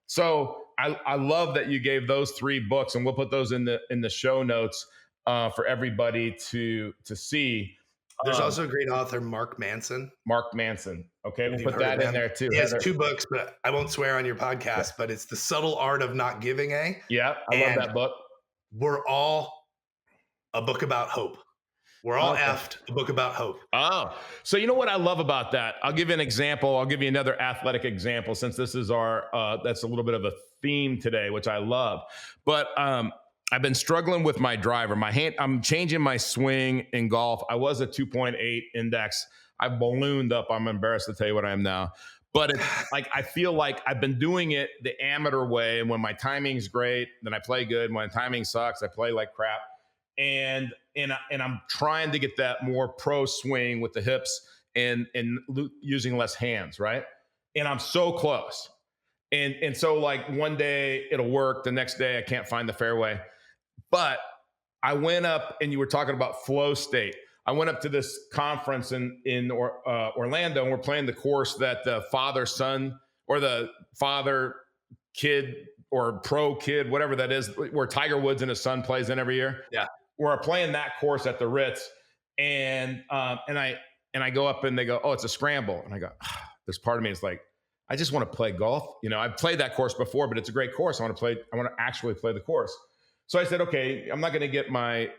So I love that you gave those three books, and we'll put those in the show notes for everybody to see. There's also a great author, Mark Manson. Okay, we'll put that in there too. He has two books, but I won't swear on your podcast, but it's The Subtle Art of Not Giving A. Yeah, I love that book. We're all a book about hope. We're all effed a book about hope. Oh, so you know what I love about that? I'll give you an example. I'll give you another athletic example, since this is that's a little bit of a theme today, which I love. But I've been struggling with my driver. I'm changing my swing in golf. I was a 2.8 index. I've ballooned up. I'm embarrassed to tell you what I am now. But it's like, I feel like I've been doing it the amateur way. And when my timing's great, then I play good. When timing sucks, I play like crap. And I'm trying to get that more pro swing with the hips and using less hands, right? And I'm so close. And so, like, one day it'll work, the next day I can't find the fairway. But I went up, and you were talking about flow state. I went up to this conference in Orlando, and we're playing the course that the father-son, or the father-kid, or pro kid, whatever that is, where Tiger Woods and his son plays in every year. Yeah. We're playing that course at the Ritz, and I go up, and they go, oh, it's a scramble. And I go, there's part of me is like, I just want to play golf. I've played that course before, but it's a great course. I want to actually play the course. So I said, okay, I'm going to keep my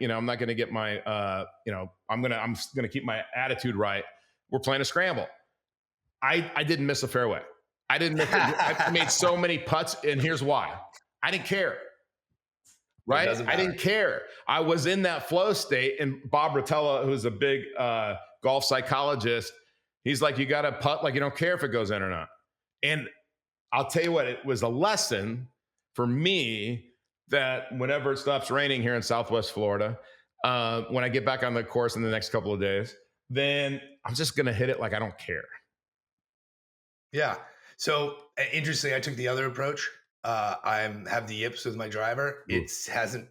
attitude right. We're playing a scramble. I didn't miss a fairway. I didn't miss it. I made so many putts, and here's why. I didn't care. Right? I didn't care. I was in that flow state, and Bob Rotella, who's a big golf psychologist, he's like, you got to putt like you don't care if it goes in or not. And I'll tell you what, it was a lesson for me that whenever it stops raining here in Southwest Florida, when I get back on the course in the next couple of days, then I'm just going to hit it like I don't care. Yeah. So interestingly, I took the other approach. I have the yips with my driver. It hasn't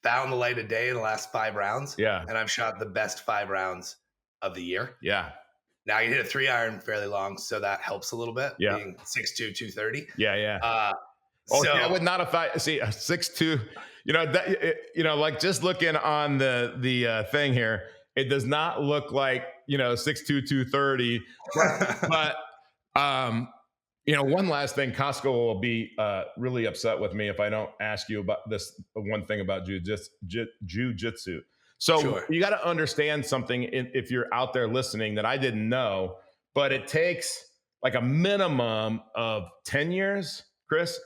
found the light of day in the last 5 rounds. Yeah. And I've shot the best 5 rounds of the year. Yeah. Now you hit a 3-iron fairly long, so that helps a little bit. Yeah. Being 6'2", 230. Yeah. Yeah. So I would not have see a 6'2", like just looking on the thing here, it does not look like, 6'2", 230, but one last thing, Costco will be really upset with me if I don't ask you about this one thing about jujitsu. So Sure. You got to understand something if you're out there listening that I didn't know, but it takes like a minimum of 10 years, Chris?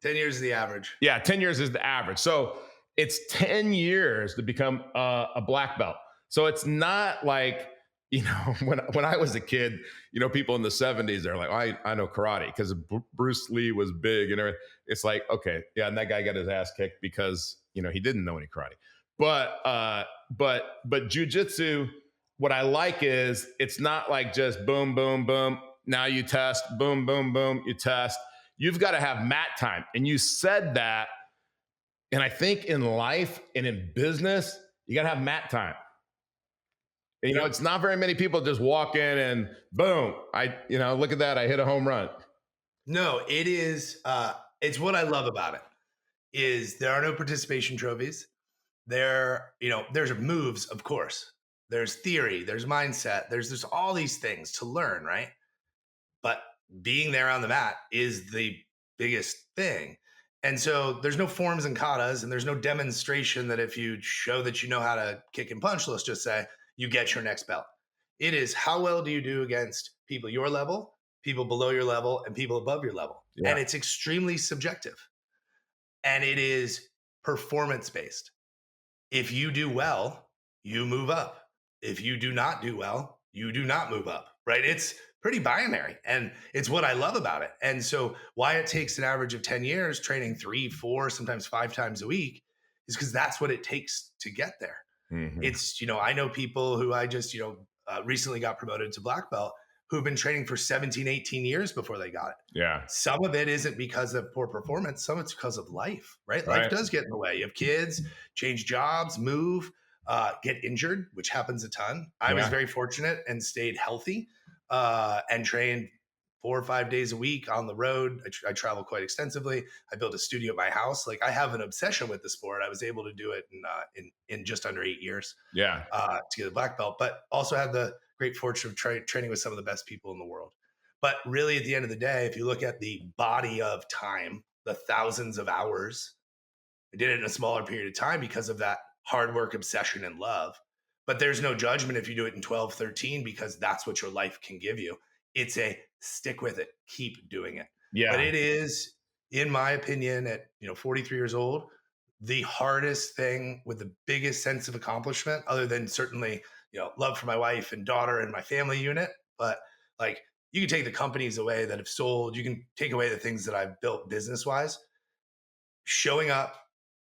10 years is the average. Yeah, 10 years is the average. So it's 10 years to become a black belt. So it's not like, when I was a kid, people in the 70s, they're like, I know karate because Bruce Lee was big and everything. It's like, okay, yeah, and that guy got his ass kicked because, he didn't know any karate. But jujitsu, what I like is it's not like just boom, boom, boom. Now you test, boom, boom, boom, you test. You've got to have mat time. And you said that, and I think in life and in business, you got to have mat time. And, it's not very many people just walk in and boom, look at that, I hit a home run. No, it is, it's what I love about it is there are no participation trophies. There's moves, of course. There's theory, there's mindset, there's all these things to learn, right? But being there on the mat is the biggest thing. And so there's no forms and katas, and there's no demonstration that if you show that you know how to kick and punch, let's just say, you get your next belt. It is how well do you do against people your level, people below your level, and people above your level. Yeah. And it's extremely subjective. And it is performance-based. If you do well, you move up. If you do not do well, you do not move up, right? It's pretty binary. And it's what I love about it. And so why it takes an average of 10 years, training 3, 4, sometimes 5 times a week, is because that's what it takes to get there. Mm-hmm. It's, I know people who I just, recently got promoted to black belt who've been training for 17, 18 years before they got it. Yeah. Some of it isn't because of poor performance. Some of it's because of life, right? Life does get in the way. You have kids, change jobs, move, get injured, which happens a ton. I was very fortunate and stayed healthy and trained 4 or 5 days a week on the road. I travel quite extensively. I built a studio at my house. Like I have an obsession with the sport. I was able to do it in just under 8 years. Yeah. To get a black belt, but also had the great fortune of training with some of the best people in the world. But really, at the end of the day, if you look at the body of time, the thousands of hours, I did it in a smaller period of time because of that hard work, obsession, and love. But there's no judgment if you do it in 12, 13, because that's what your life can give you. It's a stick with it, keep doing it. Yeah. But it is, in my opinion, at 43 years old, the hardest thing with the biggest sense of accomplishment, other than certainly, love for my wife and daughter and my family unit. But like, you can take the companies away that have sold, you can take away the things that I've built business-wise. Showing up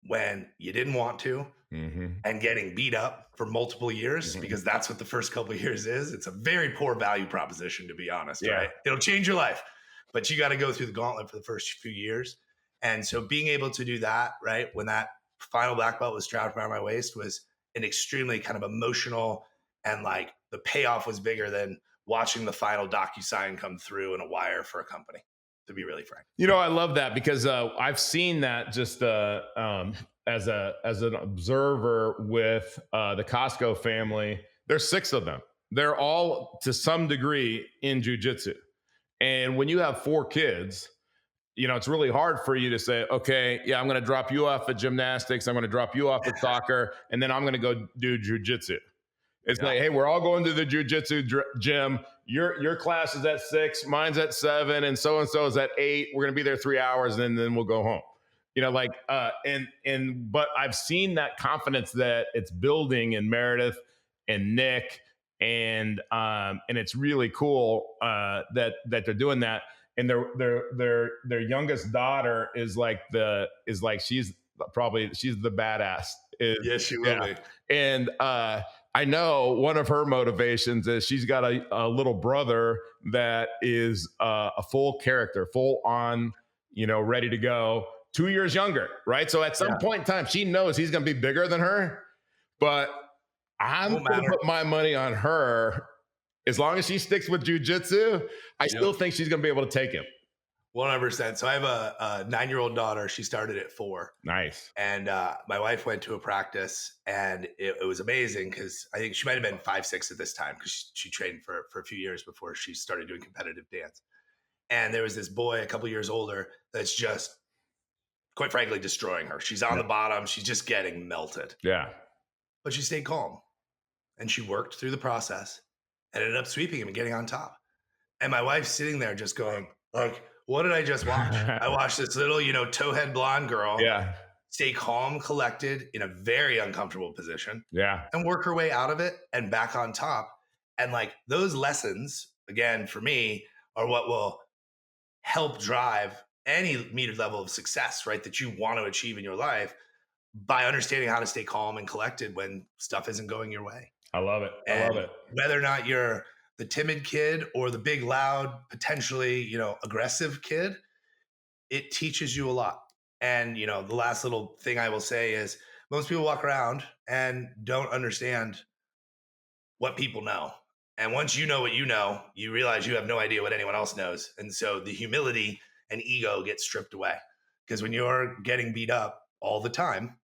when you didn't want to, mm-hmm. and getting beat up for multiple years, mm-hmm. because that's what the first couple of years is. It's a very poor value proposition, to be honest, right? It'll change your life, but you got to go through the gauntlet for the first few years. And so being able to do that, right, when that final black belt was strapped around my waist, was an extremely kind of emotional, and like the payoff was bigger than watching the final DocuSign come through in a wire for a company, to be really frank. I love that because I've seen that just as an observer with the Costco family. There's 6 of them. They're all to some degree in jujitsu. And when you have 4 kids, it's really hard for you to say, okay, yeah, I'm going to drop you off at gymnastics. I'm going to drop you off at soccer. And then I'm going to go do jujitsu. It's like, hey, we're all going to the jujitsu gym. Your class is at 6, mine's at 7, and so is at 8. We're gonna be there 3 hours, and then we'll go home. But I've seen that confidence that it's building in Meredith and Nick, and it's really cool that they're doing that. And their youngest daughter is she's the badass. Yes, she will be. And I know one of her motivations is she's got a little brother that is a full character, full on, ready to go, 2 years younger, right? So at some point in time, she knows he's going to be bigger than her, but I'm going to put my money on her. As long as she sticks with jujitsu, I still think she's going to be able to take him. 100%. So I have a 9-year-old daughter. She started at 4. Nice. And my wife went to a practice, and it was amazing because I think she might have been 5'6" at this time because she trained for a few years before she started doing competitive dance. And there was this boy a couple years older that's just, quite frankly, destroying her. She's on the bottom. She's just getting melted. Yeah. But she stayed calm, and she worked through the process and ended up sweeping him and getting on top. And my wife's sitting there just going, like, what did I just watch? I watched this little, towhead blonde girl stay calm, collected in a very uncomfortable position and work her way out of it and back on top. And like those lessons, again, for me, are what will help drive any metered level of success, right? That you want to achieve in your life by understanding how to stay calm and collected when stuff isn't going your way. I love it. I love it. Whether or not you're the timid kid or the big, loud, potentially, aggressive kid, it teaches you a lot. And, the last little thing I will say is most people walk around and don't understand what people know. And once you know what you know, you realize you have no idea what anyone else knows. And so the humility and ego get stripped away because when you're getting beat up all the time,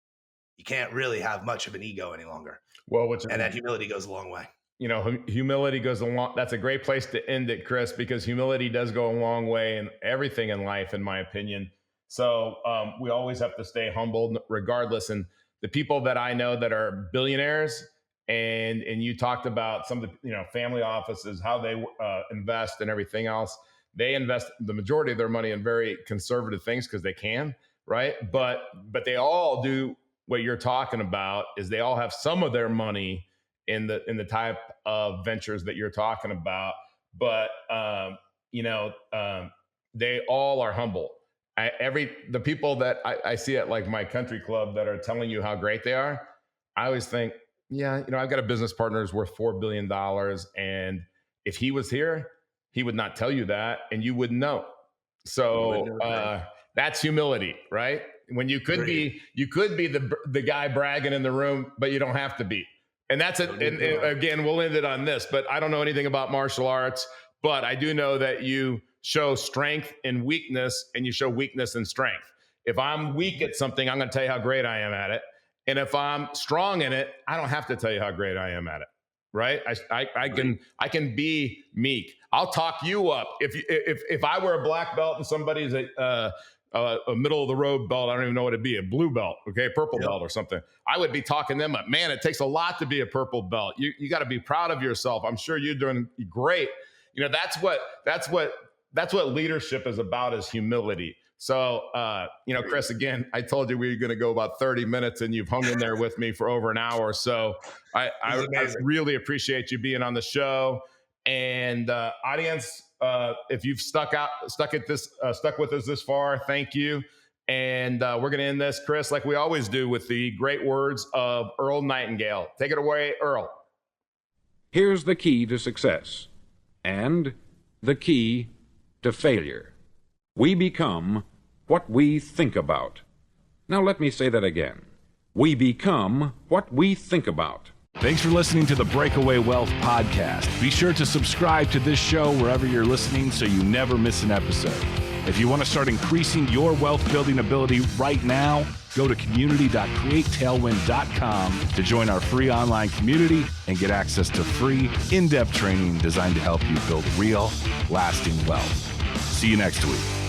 you can't really have much of an ego any longer. And that humility goes a long way. Humility goes a long, that's a great place to end it, Chris, because humility does go a long way in everything in life, in my opinion. So we always have to stay humble regardless. And the people that I know that are billionaires, and you talked about some of the, family offices, how they invest and everything else. They invest the majority of their money in very conservative things because they can, right? But they all do what you're talking about is they all have some of their money in the type of ventures that you're talking about, but they all are humble. The people that I see at like my country club that are telling you how great they are, I always think, I've got a business partner who's worth $4 billion, and if he was here, he would not tell you that, and you wouldn't know. So that's humility, right? When you could be the guy bragging in the room, but you don't have to be. And that's it. And again, we'll end it on this, but I don't know anything about martial arts, but I do know that you show strength and weakness, and you show weakness and strength. If I'm weak at something, I'm going to tell you how great I am at it. And if I'm strong in it, I don't have to tell you how great I am at it. Right. I can be meek. I'll talk you up. If I were a black belt and somebody's a middle of the road belt, I don't even know what it'd be, a blue belt, okay, purple belt or something, I would be talking them up. Man, it takes a lot to be a purple belt. You got to be proud of yourself. I'm sure you're doing great. That's what leadership is about, is humility. So, Chris, again, I told you we were going to go about 30 minutes and you've hung in there with me for over an hour. So I really appreciate you being on the show. And audience, if you've stuck with us this far, thank you. And we're going to end this, Chris, like we always do, with the great words of Earl Nightingale. Take it away, Earl. Here's the key to success and the key to failure. We become what we think about. Now let me say that again. We become what we think about. Thanks for listening to the Breakaway Wealth Podcast. Be sure to subscribe to this show wherever you're listening so you never miss an episode. If you want to start increasing your wealth building ability right now, go to community.createtailwind.com to join our free online community and get access to free, in-depth training designed to help you build real, lasting wealth. See you next week.